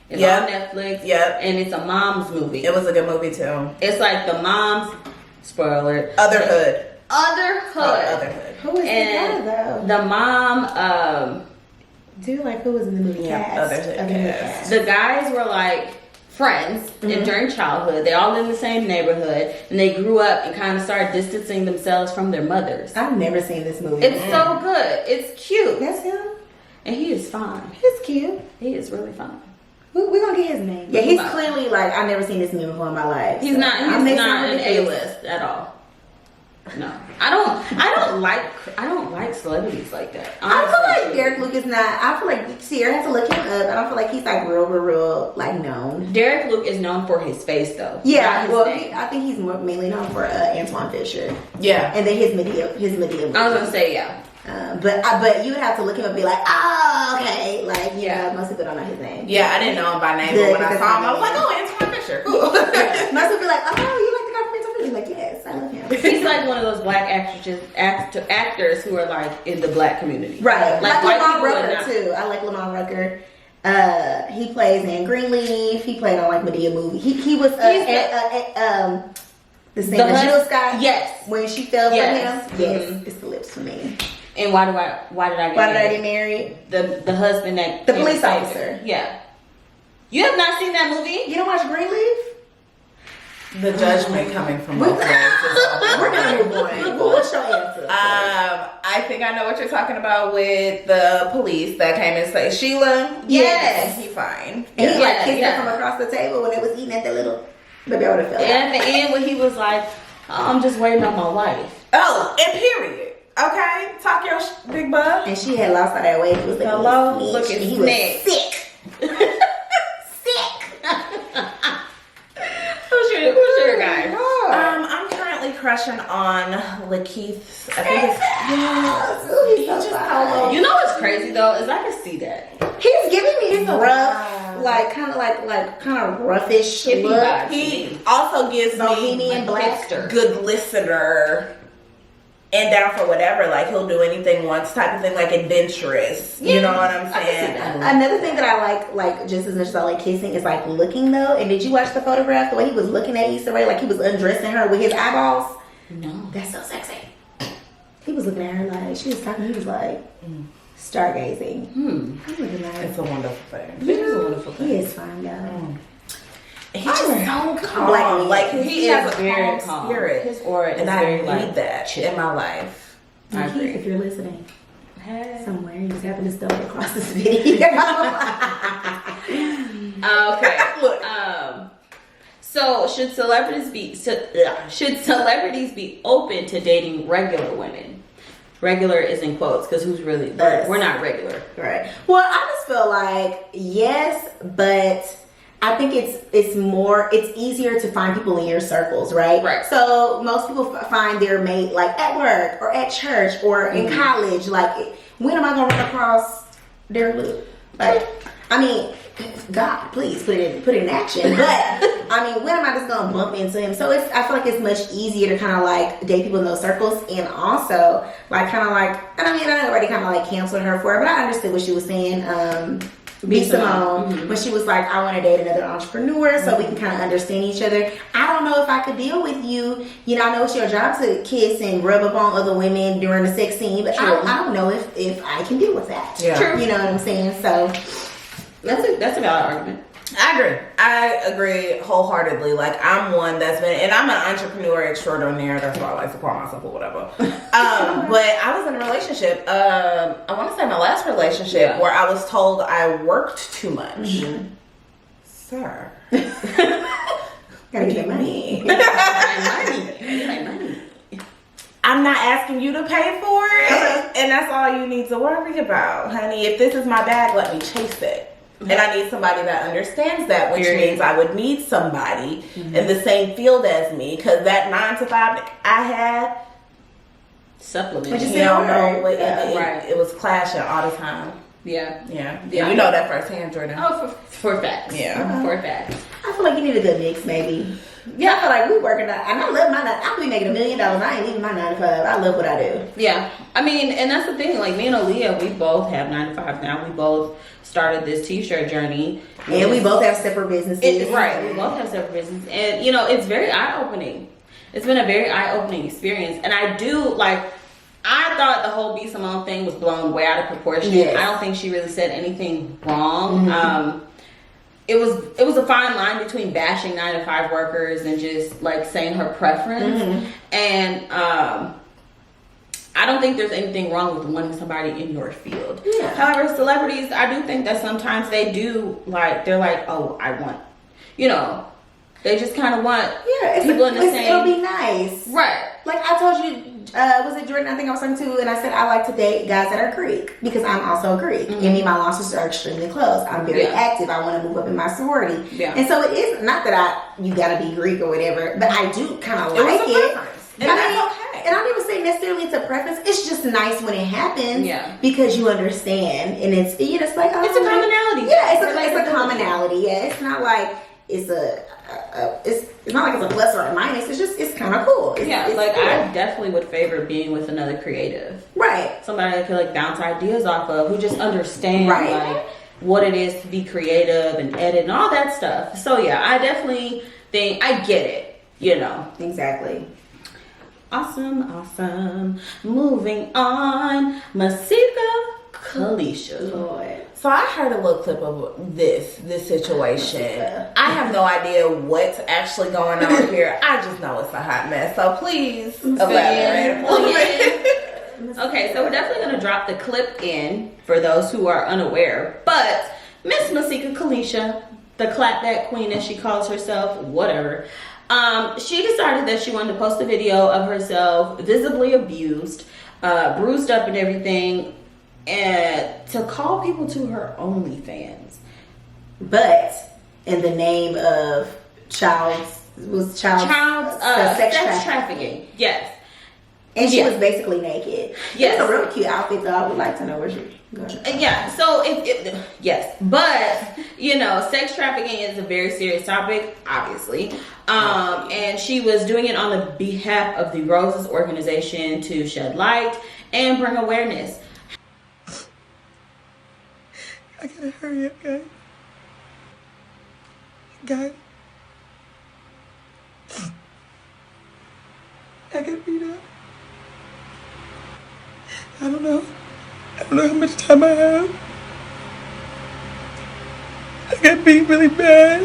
It's on Netflix. Yep. And it's a mom's movie. It was a good movie too. It's like the mom's, spoiler. Otherhood. Otherhood. Who is And the guy, though? the mom, Who was in the movie cast? Otherhood cast. the guys were like friends and during childhood. They all lived in the same neighborhood and they grew up and kind of started distancing themselves from their mothers. I've never seen this movie. It's so good. It's cute. That's him? And he is fine. He's cute. He is really fine. We're gonna get his name. Yeah, he's clearly like, I've never seen this movie before in my life. He's so not an A-list at all. No. I don't like celebrities like that. I feel like Derek Luke is not. I feel like Sierra has to look him up. I don't feel like he's like real like known. Derek Luke is known for his face though. Yeah, well, I think he's mainly known for Antoine Fisher. Yeah, and then his Medea. I was gonna say yeah. But you would have to look him up and be like, oh, okay. Like, yeah, most people don't know his name. Yeah, I didn't know him by name, but when I saw him, I was like, oh, Antoine Fisher. Cool. Most people be like, oh, you like the guy from Antoine Fisher? Like, yes, I love him. He's like one of those black actors who are like in the black community. Right. Like Lamont Rucker, too. I like Lamont Rucker. He plays in Greenleaf. He played on like Medea movie. He was the singer Jill Scott. Yes. When she fell for him. Yes. Mm-hmm. It's the lips for me. And why did I get married? The husband that the police officer. Yeah. You have not seen that movie? You don't watch Greenleaf? The judgment coming from both ways. We're gonna move on. What's your answer? I think I know what you're talking about with the police that came and say Sheila. Yes, he fine. And he like kissed her from across the table when they was eating at the little. Maybe I would have felt. And at the end when he was like, oh, I'm just waiting on my wife. Oh, and period. Okay, talk your big bug. And she had lost all that weight. He was looking he was sick. Who's your guy? I'm currently crushing on Lakeith's. I think it's You know what's crazy though is I can see that he's giving me his rough, like kind of roughish look. He also gives Bohemian me black, good listener. And down for whatever, like he'll do anything once type of thing, like adventurous. You know what I'm saying? Another thing that I like just as much as I like kissing is like looking though. And did you watch the photograph? The way he was looking at Issa Rae, like he was undressing her with his eyeballs. No, that's so sexy. He was looking at her like she was talking. He was like stargazing. It's a wonderful thing. It is a wonderful thing. He is fine, y'all. He's just so calm. Like he has a very calm spirit. His aura is and very I need that in my life. I agree. If you're listening, somewhere you just happen to stumble across this video. Okay. Look. So should celebrities be open to dating regular women? Regular is in quotes because who's really we're not regular, right? Well, I just feel like yes, but I think it's easier to find people in your circles, right? Right. So most people find their mate like at work or at church or in college. Like, when am I gonna run across Derek Luke? Like, I mean, God, please put it in action. But I mean, when am I just gonna bump into him? So I feel like it's much easier to kind of like date people in those circles, and also like kind of like, and I mean, I already kind of like canceled her for it, but I understood what she was saying. B. Simone, when she was like, I want to date another entrepreneur so we can kind of understand each other. I don't know if I could deal with you. You know, I know it's your job to kiss and rub up on other women during the sex scene, but I don't know if I can deal with that. Yeah. True. You know what I'm saying? So that's a valid argument. I agree wholeheartedly. Like, I'm one that's been, and I'm an entrepreneur extraordinaire. That's why I like to call myself or whatever. But I was in a relationship. I want to say my last relationship where I was told I worked too much. Sir, gotta get money. I'm not asking you to pay for it, and that's all you need to worry about, honey. If this is my bag, let me chase it. And I need somebody that understands that, which means I would need somebody in the same field as me, because that 9 to 5 I had supplement. It was clashing all the time. Yeah. You know that firsthand, Jordan. Oh, for facts. Yeah. For facts. I feel like you need a good mix, maybe. Yeah, I feel like we working out. And I love my 9. I'll be making $1 million. I ain't leaving my 9 to 5. I love what I do. Yeah. I mean, and that's the thing. Like, me and Aaliyah, we both have 9 to 5 now. We both started this t-shirt journey. And we both have separate businesses. Right. We both have separate businesses. And, you know, it's very eye-opening. It's been a very eye-opening experience. And I do, like, I thought the whole B. Simone thing was blown way out of proportion. Yes. I don't think she really said anything wrong. Mm-hmm. It was a fine line between bashing 9 to 5 workers and just like saying her preference. Mm-hmm. And I don't think there's anything wrong with wanting somebody in your field. Yeah. However, celebrities, I do think that sometimes they do they're like, oh, I want, you know, they just kind of want people in the same. It'll be nice, right? Like I told you. Was it Jordan? I think I was talking to, and I said I like to date guys that are Greek because I'm also Greek, and me and my long sister are extremely close. I'm very active. I want to move up in my sorority, and so it is not that you gotta be Greek or whatever, but I do kind of like it. And that's okay. And I don't even say necessarily it's a preference. It's just nice when it happens, because you understand, and it's it's like it's a commonality. Yeah, it's a commonality. Yeah, it's not like it's it's not like it's a plus or a minus. It's kind of cool. It's cool. I definitely would favor being with another creative, right? Somebody I could like bounce ideas off of, who just understands like what it is to be creative and edit and all that stuff. So yeah, I definitely think I get it. You know, exactly. Awesome. Moving on, Masika Kalisha. Lord. So I heard a little clip of this situation. I have no idea what's actually going on here. I just know it's a hot mess. So please elaborate. Okay, so we're definitely going to drop the clip in for those who are unaware. But Miss Masika Kalisha, the clapback queen as she calls herself, whatever, she decided that she wanted to post a video of herself visibly abused, bruised up and everything, and to call people to her OnlyFans, but in the name of sex trafficking. Yes, and she was basically naked. Yes, it's a real cute outfit though. I would like to know where she. Yeah, so yes, but you know, sex trafficking is a very serious topic, obviously. And she was doing it on the behalf of the Roses organization to shed light and bring awareness. I gotta hurry up, guys. Guys. I got beat up. I don't know how much time I have. I got beat really bad.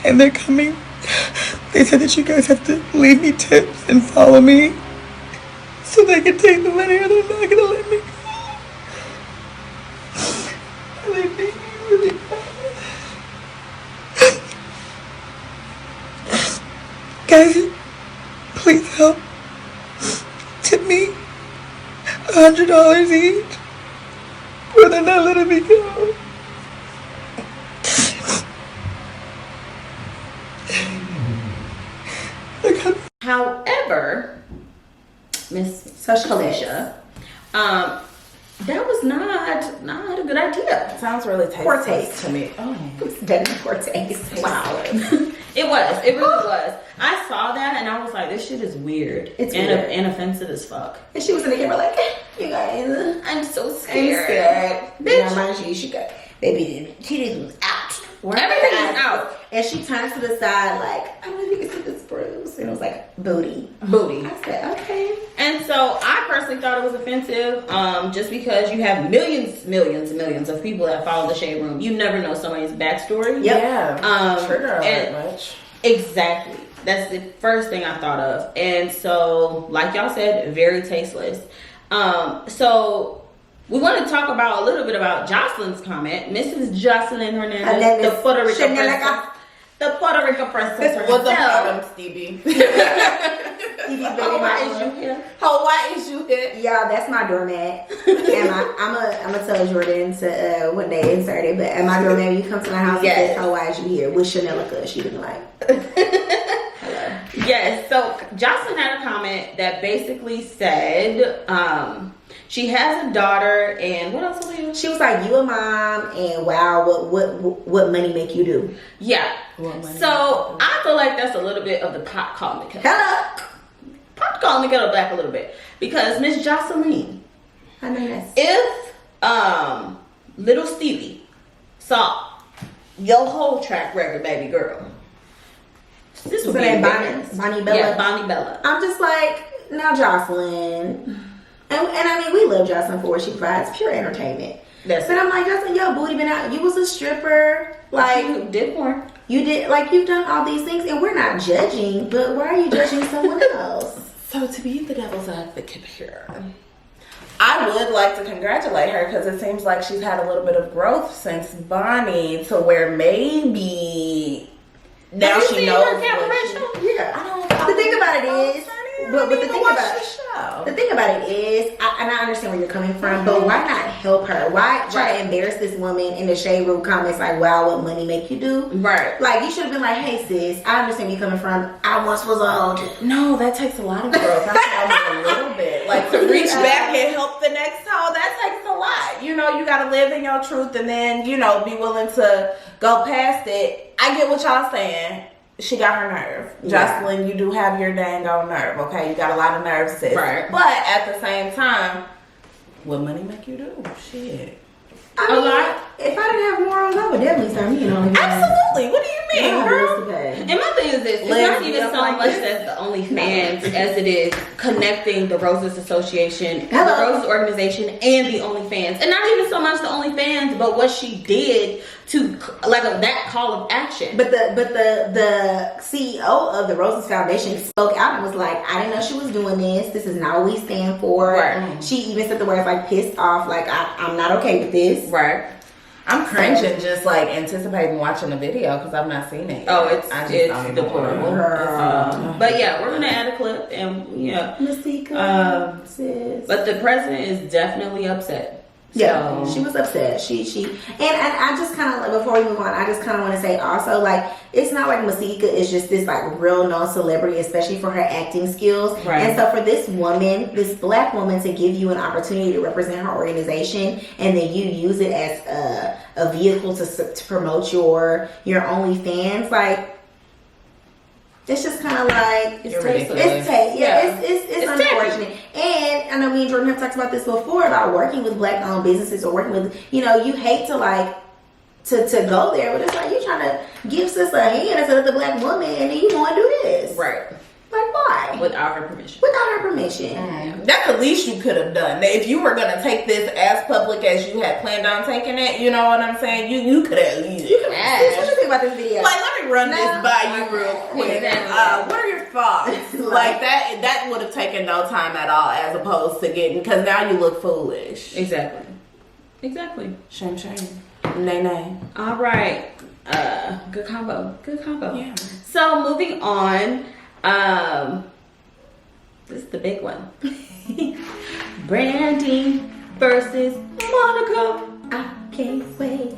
And they're coming. They said that you guys have to leave me tips and follow me so they can take the money, or they're not gonna let me go. They beat me really bad. Guys, please help. Tip me $100 each, or they're not letting me go. However, Miss Kalisha, that was not a good idea. Sounds really tasty. Poor taste to me. Oh, definitely poor taste. Wow. It really was. I saw that and I was like, this shit is weird. It's weird. And offensive as fuck. And she was in the camera like, you guys, I'm so scared. Bitch. Yeah, mind you, she got baby titties was out. Everything was out. And she turns to the side like, I don't know if you can see this bruise. And it was like, booty. I said, okay. And so I personally thought it was offensive, just because you have millions of people that follow the Shade Room. You never know somebody's backstory. Yep. Yeah. Trigger that much. Exactly. That's the first thing I thought of. And so, like y'all said, very tasteless. So we want to talk about a little bit about Jocelyn's comment. Mrs. Jocelyn Hernandez, the Puerto Rico princess. The Puerto Rico princess herself. What's the problem, Stevie? Hawaii is you here. Y'all, that's my doormat. And I'm gonna tell Jordan to one day insert it. But at my doormat, when you come to my house, it says, "Hawaii is you here?" with Chanelica. She didn't like. Hello. Yes. So Jocelyn had a comment that basically said, She has a daughter, and what else, Aaliyah? She was like, you a mom, and wow, what money make you do? Yeah. So I feel like that's a little bit of the pot calling the kettle. Hello. Pot calling the kettle black a little bit. Because Miss Jocelyn, I know that's... if little Stevie saw your whole track record, baby girl, this would be Bonnie Bella. Yeah, Bonnie Bella. I'm just like, now Jocelyn. And I mean, we love Jocelyn for what she provides, pure entertainment. But I'm like, Jocelyn, your booty been out. You was a stripper. Like, you did more. You did, like, you've done all these things, and we're not judging, but why are you judging someone else? So to be the devil's advocate here, I would like to congratulate her because it seems like she's had a little bit of growth since Bonnie, to where maybe now she knows what she... Yeah. I don't. The thing about it is, but the thing about it, show. the thing about it is, and I understand where you're coming from, but why not help her? Why try to embarrass this woman in the shade room comments like, wow, what money make you do? Right. Like, you should have been like, hey sis, I understand where you're coming from. I once was old. No, that takes a lot of growth. I feel a little bit. Like, to reach back and help the next hoe, that takes a lot. You know, you gotta live in your truth and then, you know, be willing to go past it. I get what y'all saying. She got her nerve. Yeah. Jocelyn, you do have your dang on nerve, okay? You got a lot of nerve, sis. Right. But at the same time, what money make you do? Shit. I mean, if I didn't have morals, I would definitely start making on Absolutely. What do you mean, girl? And my thing is this, it's not even so much as the OnlyFans as it is connecting the Roses Association, the Roses Organization, and the OnlyFans. And not even so much the OnlyFans, but what she did to, like, that call of action. But the CEO of the Roses Foundation spoke out and was like, I didn't know she was doing this. This is not what we stand for. Right. She even said the words like pissed off, like I'm not okay with this. Right. I'm cringing just like anticipating watching the video because I've not seen it yet. Oh, it's deplorable. But yeah, we're gonna add a clip and yeah. Masika, sis. But the president is definitely upset. Yeah, So- she was upset. She and I just kind of like, before we move on, I just kind of want to say also, like, it's not like Masika is just this like real known celebrity, especially for her acting skills. Right. And so for this woman, this black woman, to give you an opportunity to represent her organization, and then you use it as a vehicle to promote your OnlyFans, like. It's just kind of like It's tasteless. It's unfortunate. And I know me and Jordan have talked about this before about working with black-owned businesses or working with, you know, you hate to like to go there, but it's like you're trying to give sis a hand as another black woman, and then you want to do this, Right. Like, why? Without her permission. Without her permission. That's the least you could have done. If you were gonna take this as public as you had planned on taking it, you know what I'm saying? You could have least. Sis, what you think about this video? Like, let me run this by you real quick. What are your thoughts? Like that would have taken no time at all, as opposed to getting, because now you look foolish. Exactly. Shame. Nay, nay. All right. Good combo. Yeah. So moving on. This is the big one. Brandy versus Monica. I can't wait.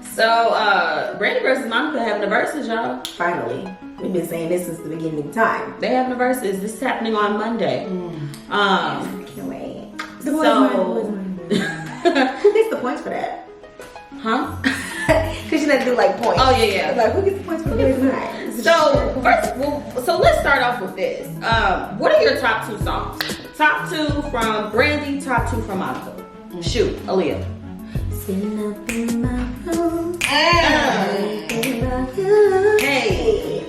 So Brandy versus Monica having the verses, y'all. Finally, we've been saying this since the beginning of time. They having the verses. This is happening on Monday. I can't wait. The boys So- mine. Who gets the points for that? Huh? Because you have to do like points. Oh yeah. Like, who gets the points for the boys mine? So first, so let's start off with this. What are your top 2 songs? Top 2 from Brandy, top 2 from Monica. Shoot, Aaliyah. Sitting up in my room. Hey.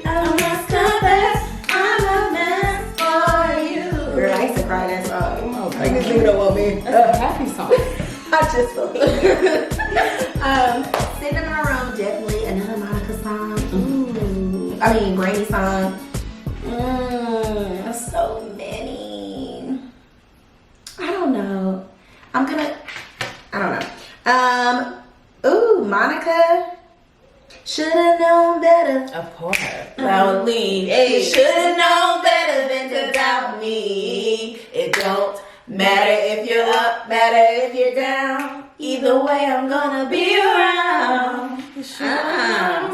I'm not covered. I'm a mess for you. Girl, I used to cry that song. Oh, I just leave it alone, man. That's a happy song. I just believe it. Sitting in my room, definitely another Monica song. I mean, Brandy song. So many. I don't know. Monica. Should've known better. Of course. Now leave. You should've known better than to doubt me. It don't matter if you're up, matter if you're down. Either way, I'm gonna be around. I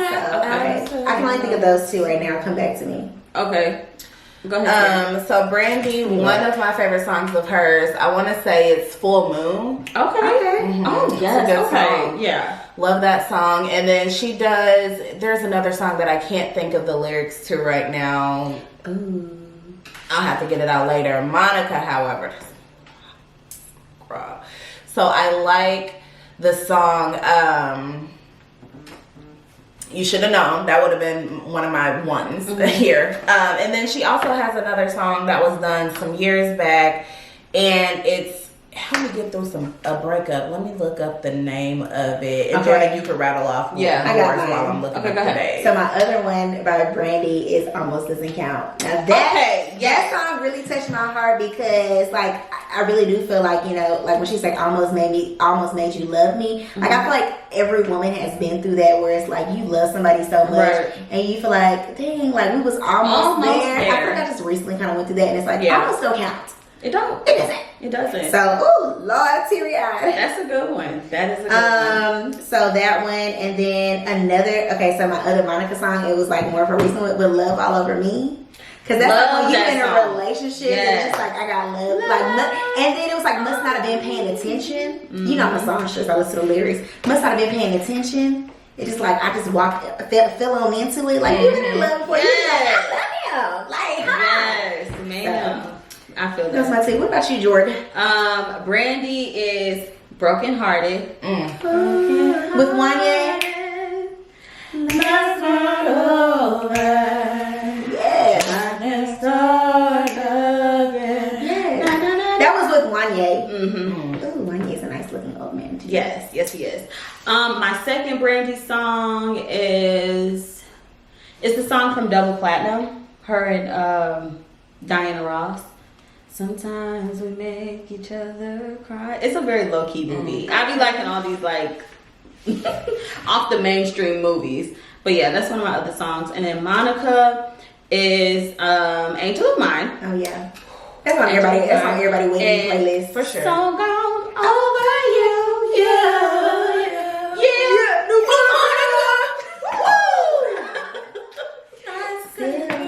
can only think of those 2 right now. Come back to me. Okay. Go ahead. So Brandy, one of my favorite songs of hers, I want to say it's Full Moon. Okay. Mm-hmm. Oh, yes. It's a good Okay. song. Yeah. Love that song. And then there's another song that I can't think of the lyrics to right now. Ooh. I'll have to get it out later. Monica, however. So I like the song, You Should Have Known. That would have been one of my ones here. And then she also has another song that was done some years back. And it's, help me get through a breakup. Let me look up the name of it. And Jordan, you can rattle off I got mine. while I'm looking up go ahead. today. So my other one by Brandy is Almost Doesn't Count. Now that song really touched my heart because like I really do feel like, you know, like when she said almost made you love me. Like I feel like every woman has been through that where it's like you love somebody so much and you feel like, dang, like we was almost there. I feel like I just recently kind of went through that and it's like almost don't count. It don't. It doesn't. It doesn't. So, ooh, Lord, teary-eyed. That's a good one. That is a good one. So that one, and then another. Okay, so my other Monica song, it was like more of a recent one, but Love All Over Me, because that's like when you're in a relationship, and it's just like I got love, and then it was like must not have been paying attention. You know, my song shows I listen to the lyrics. Must not have been paying attention. It's just like I just fell on into it, like you've been in love before. Yes. You know, like Yes, man. I feel that. That's my take. What about you, Jordan? Brandy is Broken Hearted. With Wanya. That's not over. Yeah. That was with Wanya. Ooh, Wanya's a nice looking old man too. Yes, he is. My second Brandy song is the song from Double Platinum. Her and Diana Ross. Sometimes we make each other cry. It's a very low-key movie. I be liking all these like off the mainstream movies. But yeah, that's one of my other songs. And then Monica is Angel of Mine. Oh yeah. That's on everybody waiting playlist. For sure. So gone over you, yeah.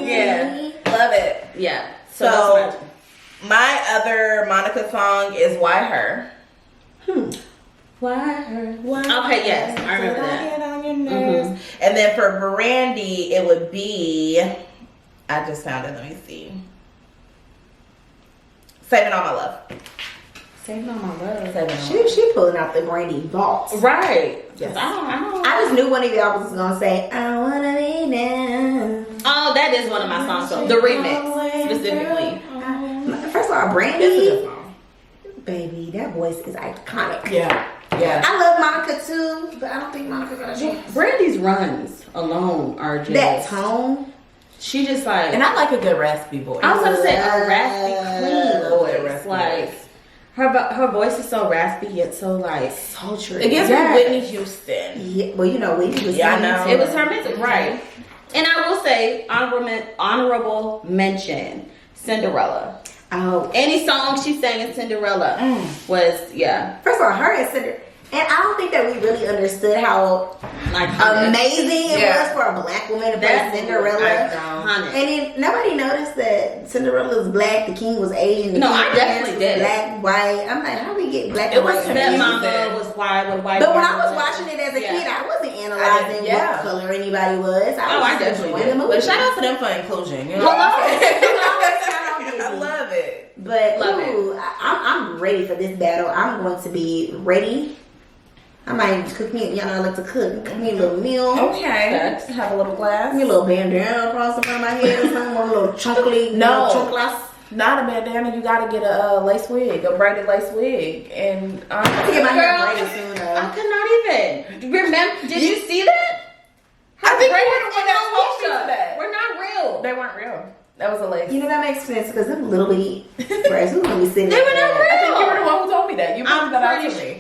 Yeah. Love it. Yeah. So that's my other Monica song is Why Her. Why her? Okay, yes, I remember that. On your nerves. And then for Brandy, it would be, I just found it, let me see. Saving All My Love. Saving All My Love. She pulling out the Brandy vault. Right. Yes. I just knew one of y'all was gonna say, I wanna be now. Oh, that is one of my songs. So the remix specifically. First of all, It's a Brandy, good song. baby, that voice is iconic. Yeah. Yeah. I love Monica too, but I don't think Monica got a chance. Brandy's runs alone are just That tone. She just like, And I like a good raspy voice. I was gonna say a raspy clean voice. raspy Like voice. her voice is so raspy yet so like Sultry. It gives Yes. me Whitney Houston. Yeah, well, you know, Whitney was Yeah, I know. it was her music, right? And I will say honorable mention Cinderella. Oh, Any song she sang in Cinderella was first of all, her and Cinder, and I don't think that we really understood how like amazing it Yeah. was for a black woman to play That Cinderella. iconic. And then nobody noticed that Cinderella was black, the king was Asian. The No, king I definitely was did. Black, white. I'm like, how do we get black It and was white? Step confused? Mama was white with white. But when I girls. was watching it as a Yeah. kid, I wasn't analyzing what color anybody was. I was I just definitely enjoying did. the movie. But shout out to them for inclusion. You know Hello. what I'm saying? I I love it. But Love ooh, I'm ready for this battle. I'm going to be ready. I might cook me. Y'all know I like to cook. Cook me a little meal. Okay. Have a little glass. Give me a little bandana across the front of my head or something. One little chunkly. No. chunkless. Not a bandana. You gotta get a lace wig, a braided lace wig, and I get my hair Girl, braided soon though. I could not even remember. Did you see that? I think you Braids were the one in that told me Alicia that. We're not real. They weren't real. That was a lace. You know that makes sense because them little bitty braids. Who's gonna be sitting They there? were not real. I think you were the one who told me that. You I'm pointed that out pretty to sure. me.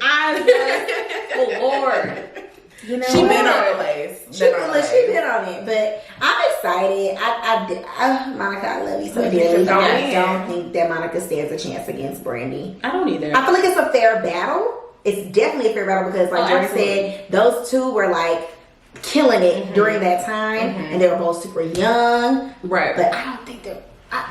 Oh Lord. You know She what? been on the lace. She been on it, but I'm excited. Monica, I love you so dearly. Don't I win. don't think that Monica stands a chance against Brandy. I don't either. I feel like it's a fair battle. It's definitely a fair battle because, like Jordan said, those two were like killing it during that time, and they were both super young. Right. But I don't think that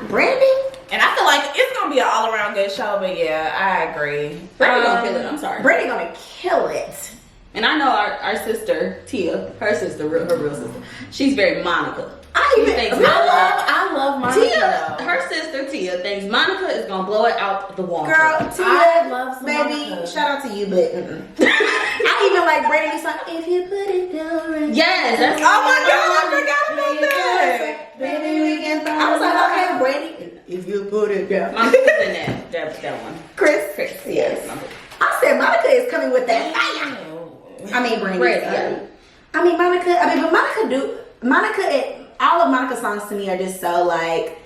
Brandy? And I feel like it's gonna be an all around good show, but yeah, I agree. Brandy gonna kill it. I'm sorry. Brandy gonna kill it. And I know our sister Tia, her real sister. She's very Monica. I love Monica. Tia, her sister Tia thinks Monica is gonna blow it out the water. Girl, Tia, I love baby, Monica. shout out to you, but I even like Brandy's song. If you put it down right. Yes, that's Oh my god, I forgot about that. Baby, we can. I was like, okay, Brandy, if you put it down. my sister's in that one. Chris, Yes. I said Monica is coming with that fire. I mean, Brandy. Yeah. I mean, Monica. But Monica. All of Monica's songs to me are just so like,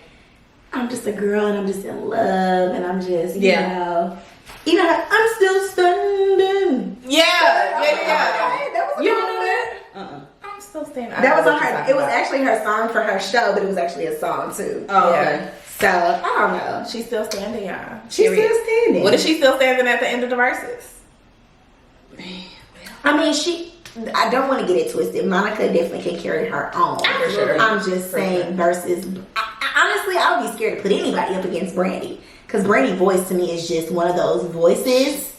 I'm just a girl and I'm just in love and I'm just, you know. Even her, I'm still standing. Yeah. That was You don't know that? Uh-uh. I'm still standing. That was on her. It was actually her song for her show, but it was actually a song too. Oh, Yeah. okay. So I don't know. She's still standing, y'all. She's still standing. What is she still standing at the end of the verses? I mean, I don't want to get it twisted. Monica definitely can carry her own. For sure. I'm just saying versus. Honestly, I would be scared to put anybody up against Brandy. Because Brandy's voice to me is just one of those voices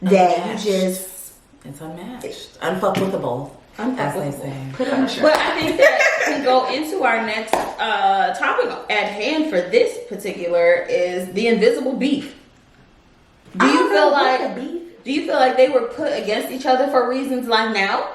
that Unmatched. you just. It's unmatched. Unfuckwithable. As they say. Put on a shirt. But I think that we go into our next topic at hand for this particular is the invisible beef. Do you feel like they were put against each other for reasons like now?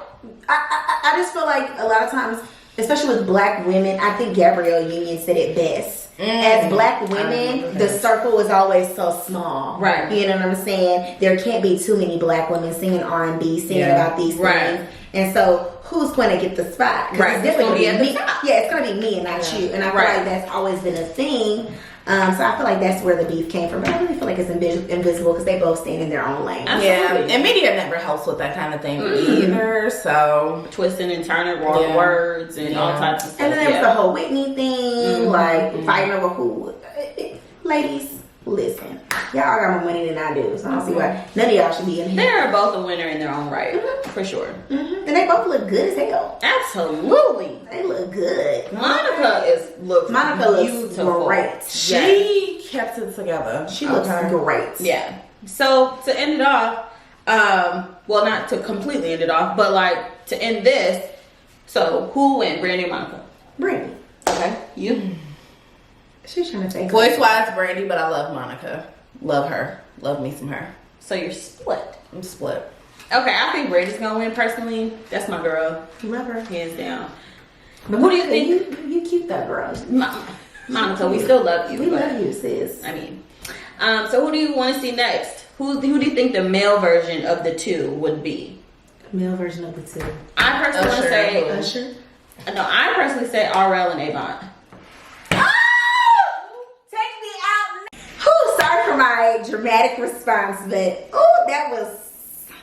I just feel like a lot of times, especially with black women, I think Gabrielle Union said it best. As black women, the circle is always so small. Right. You know what I'm saying? There can't be too many black women singing R&B, singing about these things. And so, who's going to get the spot? 'Cause Right. It's definitely It's gonna be me. at the top. Yeah, it's going to be me and not you. And I feel like that's always been a thing. So I feel like that's where the beef came from. But I really feel like it's invisible because they both stand in their own lane. Yeah, and media never helps with that kind of thing either. So Twisting and turning wrong words and all types of stuff. And then there was the whole Whitney thing, like fighting over who. Ladies, listen, y'all got more money than I do, so I don't see why none of y'all should be in here. They are both a winner in their own right, for sure. And they both look good as hell. Absolutely. They look good. Monica looks beautiful. Great. she kept it together. She looks great. Yeah. So to end it off, well, not to completely end it off, but like to end this. So who win, Brandy or Monica? Brandy. Okay, you. She's trying to say Voice wise, Brandy, but I love Monica. Love her. Love me some her. So you're split. I'm split. Okay, I think Brandy's gonna win personally. That's my girl, love her. hands down. But what do you think? You cute though, girl. Monica, we still love you. We but- love you, sis. I mean, so who do you want to see next? Who do you think the male version of the two would be? Male version of the two. I personally want to say Usher. no. I personally say RL and Avant. Take me out. Sorry for my dramatic response, but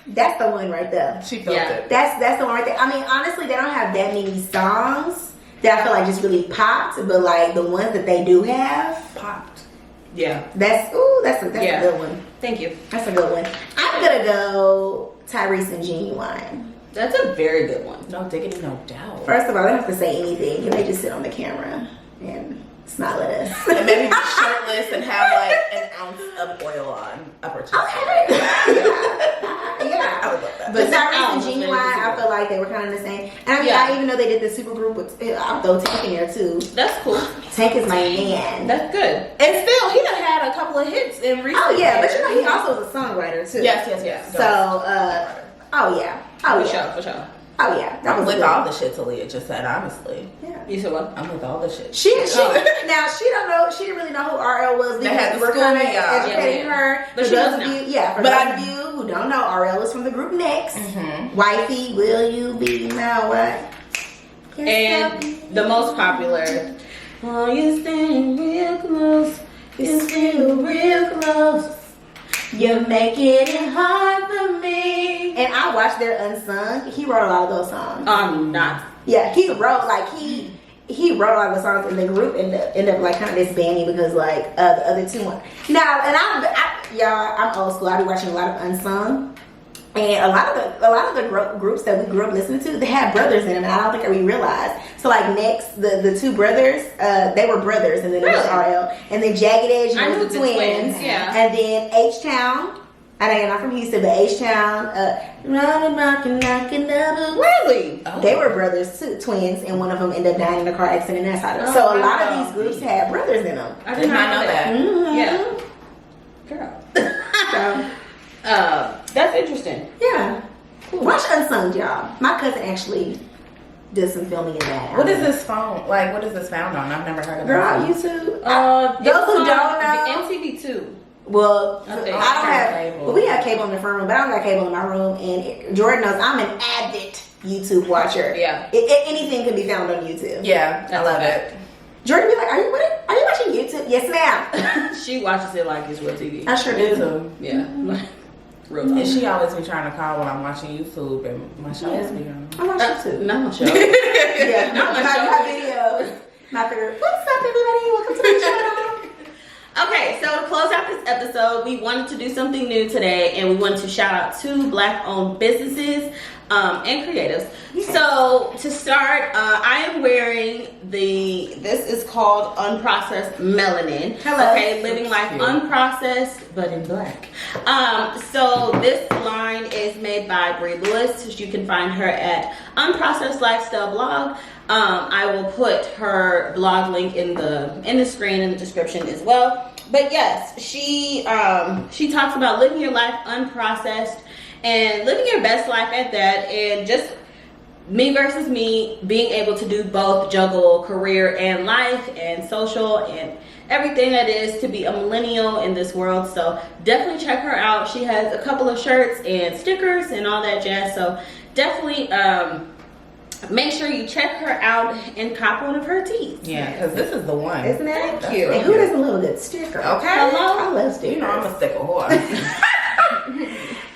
that's the one right there. She felt it. That's the one right there. I mean, honestly, they don't have that many songs that I feel like just really popped, but like the ones that they do have Popped. Yeah. that's a good one. Thank you. That's a good one. I'm gonna go Tyrese and Genuine. That's a very good one. No diggity, no doubt. First of all, they don't have to say anything. Can they just sit on the camera and smile at us? And maybe be shirtless and have like an ounce of oil on upper chest. Okay. Yeah. I would love that. But The Tyrese and albums, Genuine, maybe I feel like they were kind of the same. And I mean, Yeah. I even know they did the super group with, I'll throw Tank in there too. That's cool. Tank is my man. That's good. And still, he done had a couple of hits in recent Oh yeah, but years. you know he also is a songwriter too. Yes. So, oh yeah. For sure. Oh yeah. That I'm was with good. all the shit Talia just said, honestly. Yeah. You said what? I'm with all the shit. She now she didn't really know who RL was. They had because to we're school kind of me, y'all. educating Yeah. her. But For she those does of now. you, for But those of you who don't know, RL is from the group Next. Wifey, will you be my wife? And the most popular. Oh, you're standing real close. You're standing real close. You're making it hard for me. And I watched their Unsung. He wrote a lot of those songs. I'm not. Yeah, he wrote he wrote a lot of the songs, and the group ended up like kind of disbanding because like the other two. Now, and y'all, I'm old school. I be watching a lot of Unsung. And a lot of the groups that we grew up listening to, they had brothers in them, and I don't think we realized. So like next, the two brothers, they were brothers, and then it was RL, and then Jagged Edge was the twins, yeah. And then H Town. I know you're not from Houston, but H Town, running, rocking, knocking, double. Really? Oh. They were brothers too, twins, and one of them ended up dying in a car accident. That's how. So a lot of these groups had brothers in them. I did not know that. Mm-hmm. Yeah. Girl. So, That's interesting. yeah. Watch Unsung, y'all. My cousin actually did some filming in that. What is this phone? Like, what is this found on? I've never heard of Girl, that. YouTube. Those who don't know, MTV2. well, I I think don't I have have cable. Well, we have cable in the front room, but I don't got cable in my room. And Jordan knows I'm an avid YouTube watcher. Yeah. Anything can be found on YouTube. Yeah, I That's love a it. Jordan be like, "Are you watching YouTube?" Yes, ma'am. She watches it like it's real TV. I sure Me do. too. Yeah. Real And talk. she always be trying to call when I'm watching YouTube and my shows be on. I watch YouTube. Not my show. Yeah, Not my my show. videos. My favorite. What's up, everybody? Welcome to the channel. Okay, so to close out this episode, we wanted to do something new today, and we wanted to shout out 2 Black-owned businesses and creatives. So to start, I am wearing this is called Unprocessed Melanin. Hello. Okay, living life unprocessed, but in black. So this line is made by Bri Lewis. You can find her at Unprocessed Lifestyle Blog. I will put her blog link in the screen in the description as well. But yes, she talks about living your life unprocessed and living your best life at that, and just me versus me, being able to do both, juggle career and life and social and everything that is to be a millennial in this world. So definitely check her out. She has a couple of shirts and stickers and all that jazz. So definitely make sure you check her out and cop one of her tees. Yeah, because this is the one. Isn't that That's cute? real And who cute. doesn't love a good sticker? Okay. Hello? I love stickers. You know I'm a sticker whore.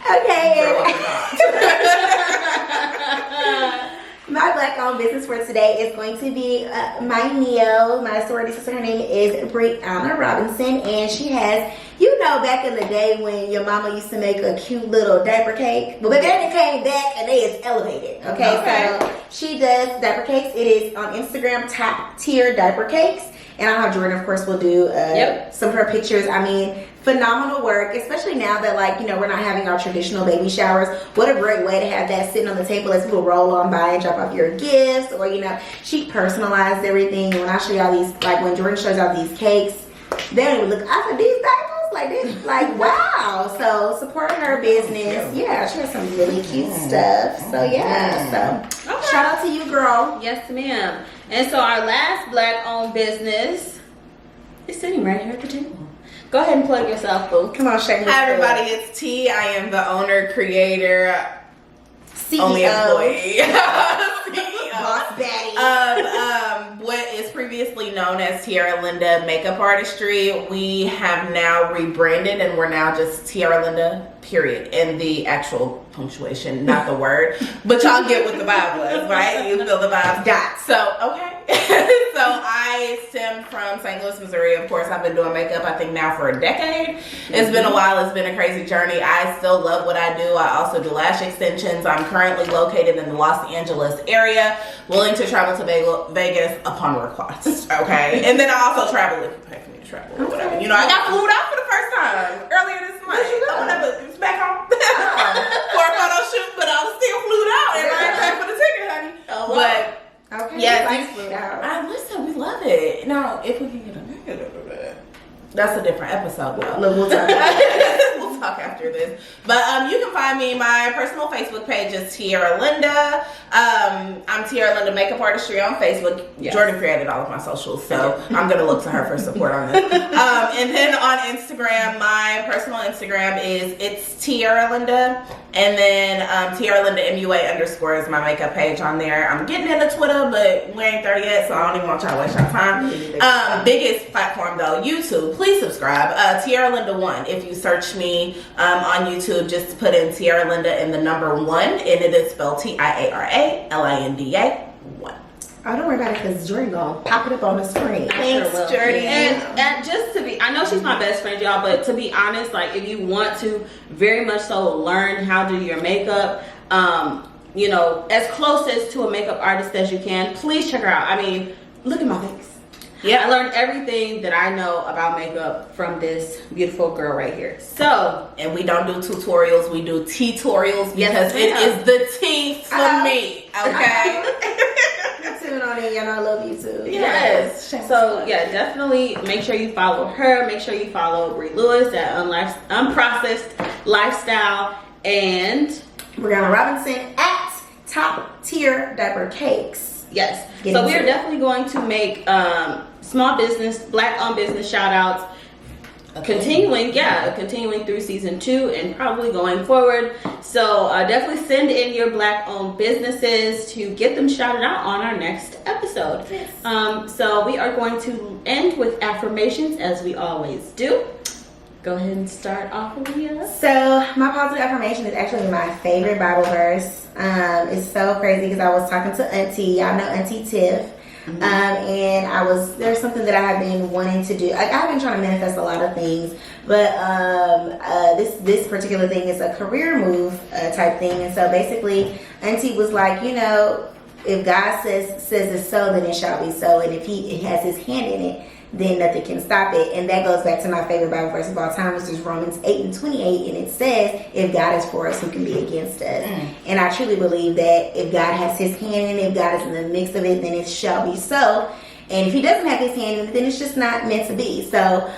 Okay. Girl, what My Black-owned business for today is going to be my Neo, my sorority sister. Her name is Bryanna Robinson, and she has, back in the day when your mama used to make a cute little diaper cake. But then it came back and it's elevated. Okay, so she does diaper cakes. It is on Instagram, top tier diaper cakes. And I'll have Jordan, of course, will do some of her pictures. I mean, phenomenal work, especially now that, we're not having our traditional baby showers. What a great way to have that sitting on the table as people roll on by and drop off your gifts. Or, she personalized everything. When I show y'all these, when Jordan shows y'all these cakes, they don't even look, I said, these diapers? Wow. So, support her business. Yeah, she has some really cute stuff. So, yeah. So, shout out to you, girl. Yes, ma'am. And so our last Black-owned business is sitting right here at the table. Go ahead and plug yourself, boo. Come on, shameless. Hi, everybody. It's T. I am the owner, creator, CEO. only employee. CEO. Boss baddie. What is previously known as Tiara Linda Makeup Artistry. We have now rebranded, and we're now just Tiara Linda, period, in the actual punctuation, not the word. But y'all get what the vibe was, right? You feel the vibe. Dot. So, okay. So I stem from St. Louis, Missouri. Of course, I've been doing makeup, I think, now for a decade. It's been a while. It's been a crazy journey. I still love what I do. I also do lash extensions. I'm currently located in the Los Angeles area, willing to travel to Vegas upon request, okay? And then I also travel if you pay for me to travel or whatever. I got flew out for the first time earlier this month. It's back home for a photo shoot, but I was still flew out and I ain't paid for the ticket, honey. But Okay. yeah, listen, we love it. Now, if we can get a that's a different episode, though. Look, we'll talk. We'll talk after this. But you can find me. My personal Facebook page is Tiara Linda. I'm Tiara Linda Makeup Artistry on Facebook. Yes. Jordan created all of my socials, so I'm gonna look to her for support on this. And then on Instagram, my personal Instagram is it's Tiara Linda, and then Tiara Linda MUA _ is my makeup page on there. I'm getting into Twitter, but we ain't there yet, so I don't even want y'all to waste your time. Biggest platform though, YouTube. Please subscribe. Tiara Linda 1. If you search me on YouTube, just put in Tiara Linda and the number 1, and it is spelled TIARALINDA 1. Oh, don't worry about it because Jordy gonna pop it up on the screen. Thanks, Sure will. Jordy. And just to be, I know she's my best friend, y'all, but to be honest, like if you want to very much so learn how to do your makeup, you know, as close as to a makeup artist as you can, please check her out. I mean, look at my face. Yeah, I learned everything that I know about makeup from this beautiful girl right here. So, and we don't do tutorials, we do tutorials because Yes, it ma'am. is the tea for me. Okay. Tune on in, y'all know I love you too. Yes. So yeah, definitely make sure you follow her. Make sure you follow Bri Lewis at Unprocessed Lifestyle and Bryanna Robinson at Top Tier Diaper Cakes. yes. Get So into we are it. definitely going to make small business, black-owned business shout-outs. Continuing through season 2 and probably going forward. So definitely send in your black-owned businesses to get them shouted out on our next episode. Yes. So we are going to end with affirmations as we always do. Go ahead and start off, Aaliyah. So my positive affirmation is actually my favorite Bible verse. It's so crazy because I was talking to Auntie. Y'all know Auntie Tiff. And there's something that I have been wanting to do. Like, I've been trying to manifest a lot of things, but this particular thing is a career move type thing. And so basically, Auntie was like, you know, if God says it's so, then it shall be so. And if He has His hand in it, then nothing can stop it. And that goes back to my favorite Bible verse of all time, which is Romans 8:28, and it says, if God is for us, who can be against us? And I truly believe that if God has His hand in it, if God is in the mix of it, then it shall be so. And if He doesn't have His hand in it, then it's just not meant to be. So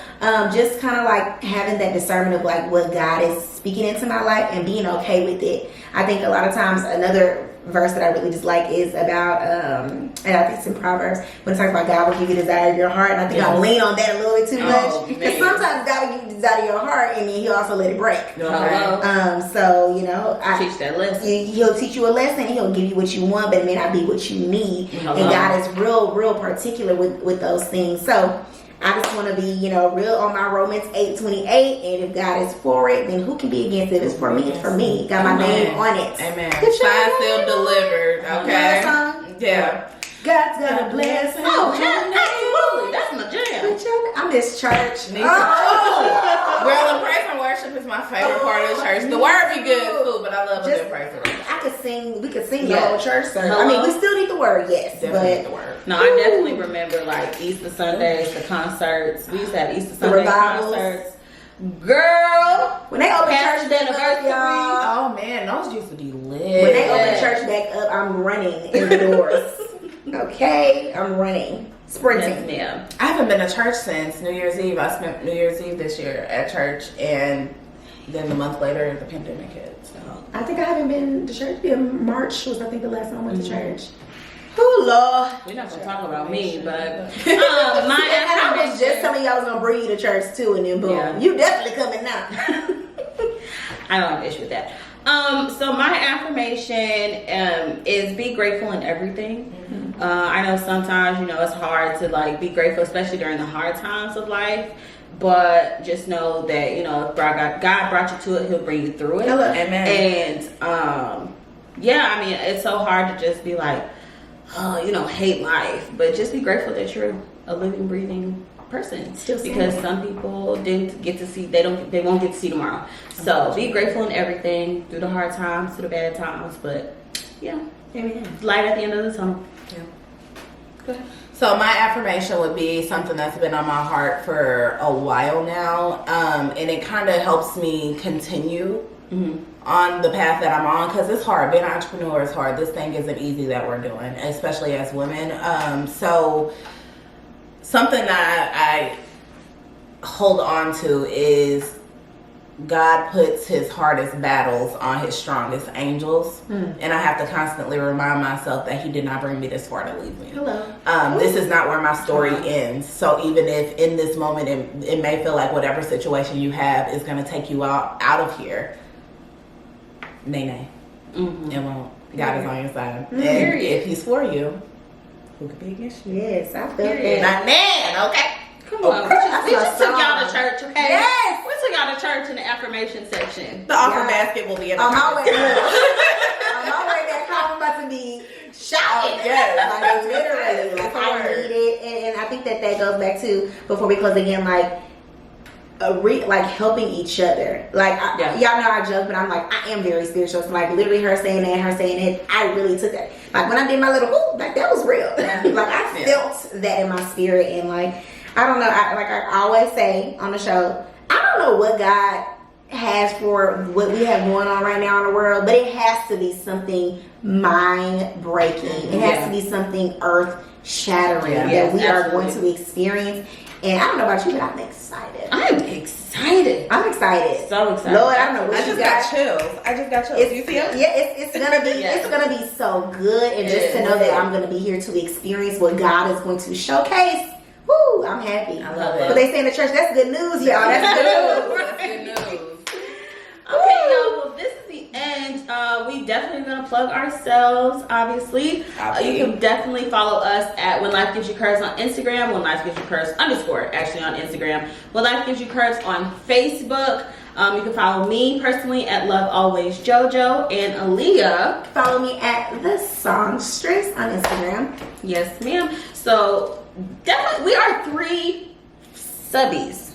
just kind of like having that discernment of like what God is speaking into my life and being okay with it. I think a lot of times another verse that I really just like is about and I think it's in Proverbs when it talks about God will give you the desire of your heart, and I think I lean on that a little bit too much because sometimes God will give you the desire of your heart and then He'll also let it break. So you know, Teach that lesson. He'll teach you a lesson. He'll give you what you want, but it may not be what you need. And God is real particular with those things. So I just want to be, you know, real on my Romans 8:28, and if God is for it, then who can be against it? If it's for me, it's for me. Got my name on it. Amen. Good job. Signed, sealed, delivered. You know Okay. that song? Yeah. God's got a blessing. Oh, absolutely. That's my jam. I miss church. Well, the praise and worship is my favorite part of the church. The word be good too, but I love a good praise and worship. I could sing. We could sing Yeah. the whole church service. Hello? I mean, we still need the word, yes, Definitely but the word. No, I definitely remember like Easter Sundays, the concerts. We used to have Easter Sunday revivals. concerts. Girl, when they open Pastor's church back up, anniversary. y'all. Oh man, those used to be lit. When they open church back up, I'm running in the doors. Okay, I'm running, sprinting. Yes, ma'am. I haven't been to church since New Year's Eve. I spent New Year's Eve this year at church, and then a month later, the pandemic hit. So I think I haven't been to church. March was, I think, the last time I went to church. Oh Lord. We're not gonna talk about me, but And I was just telling you I was gonna bring you to church too, and then boom, Yeah. you definitely coming now. I don't have an issue with that. So my affirmation is be grateful in everything. I know sometimes, you know, it's hard to like be grateful, especially during the hard times of life. But just know that, you know, if God brought you to it, He'll bring you through it. Hello. Amen. And yeah, I mean, it's so hard to just be like, oh, you know, hate life. But just be grateful that you're a living, breathing person. Still because single. some people didn't get to see, they won't get to see tomorrow. So be grateful in everything, through the hard times, through the bad times. But yeah, Amen. light at the end of the tunnel. Yeah. Go ahead. So my affirmation would be something that's been on my heart for a while now, and it kind of helps me continue on the path that I'm on, because it's hard. Being an entrepreneur is hard. This thing isn't easy that we're doing, especially as women. So something that I hold on to is God puts His hardest battles on His strongest angels, and I have to constantly remind myself that He did not bring me this far to leave me. Hello. This is not where my story ends. So even if in this moment it may feel like whatever situation you have is going to take you out of here, nay. It won't. God is on your side. And if He's for you, who could be against you? Yes, I felt Period. that. Not man, okay? Come on. We just took y'all to song. church, okay? Yes. We took y'all to church in the affirmation section. The offer Yeah. basket will be in the On my way, comments. on my way back home, I'm about to be shouting. yes. Like literally, like I need it, and I think that goes back to before we close again, like. Like helping each other. Like y'all know I joke, but I'm like I am very spiritual. So like literally her saying that, her saying it, I really took that. Like when I did my little like that was real. Like I felt that in my spirit, and like I don't know. I always say on the show, I don't know what God has for what we have going on right now in the world, but it has to be something mind breaking. It has to be something earth shattering that we are going to experience. And I don't know about you, but I'm excited. I'm excited. So excited. Lord, I don't know what I just got chills. Do you feel? Yeah, it's gonna be it's gonna be so good, and just to know that I'm gonna be here to experience what God is going to showcase. Woo, I'm happy. I love it. But they say in the church, that's good news, y'all. That's good news. That's good news. Okay, y'all. Well, this is the end. We definitely gonna plug ourselves. Obviously, you can definitely follow us at When Life Gives You Curves on Instagram. When Life Gives You Curves _ actually on Instagram. When Life Gives You Curves on Facebook. You can follow me personally at Love Always JoJo, and Aaliyah. Follow me at The Songstress on Instagram. Yes, ma'am. So definitely, we are 3 subbies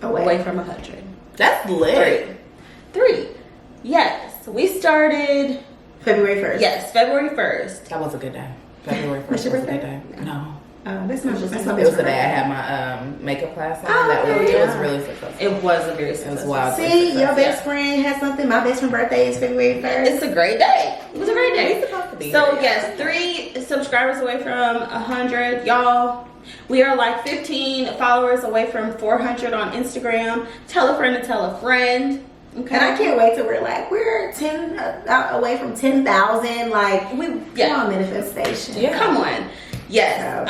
away from 100. That's lit. 3. Yes, we started February 1st. Yes, February 1st. That was a good day. February 1st What's your was a birthday? good day. No. That's not just It was the day I had my makeup class on. It was really successful. It was a very successful. It was wild. See, your best friend has something. My best friend's birthday is February 1st. It's a great day. It was a great day. It's supposed to be. So yes, 3 subscribers away from 100, y'all. We are like 15 followers away from 400 on Instagram. Tell a friend to tell a friend. Okay. And I can't wait till we're 10 away from 10,000. Like come on, manifestation. Yeah. Come on. Yes.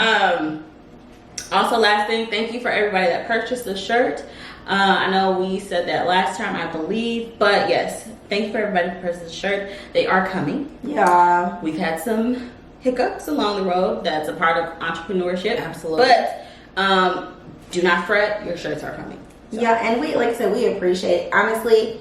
Also, last thing, thank you for everybody that purchased the shirt. I know we said that last time, I believe, but yes, thank you for everybody who purchased the shirt. They are coming. Yeah. We've had some hiccups along the road. That's a part of entrepreneurship. Absolutely. But do not fret. Your shirts are coming. So. Yeah, and we, like I said, we appreciate, honestly.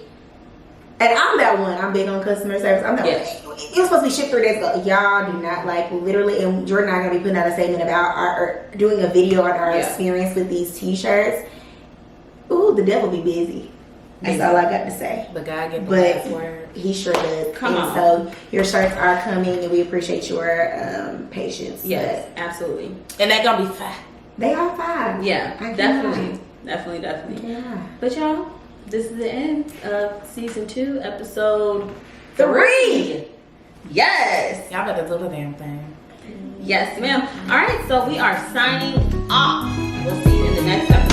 And I'm that one. I'm big on customer service. I'm that one. It was supposed to be shipped 3 days ago. Y'all do not literally. And Jordan and I are gonna be putting out a statement about doing a video on our experience with these T-shirts. Ooh, the devil be busy. That's all I got to say. But God get the last word. He sure does. Come on. So your shirts are coming, and we appreciate your patience. Yes, absolutely. And they're gonna be fat. They are fine. Yeah, definitely. Yeah. But y'all, this is the end of season 2, episode 3. Yes. Y'all better do the damn thing. Yes, ma'am. All right, so we are signing off. We'll see you in the next episode.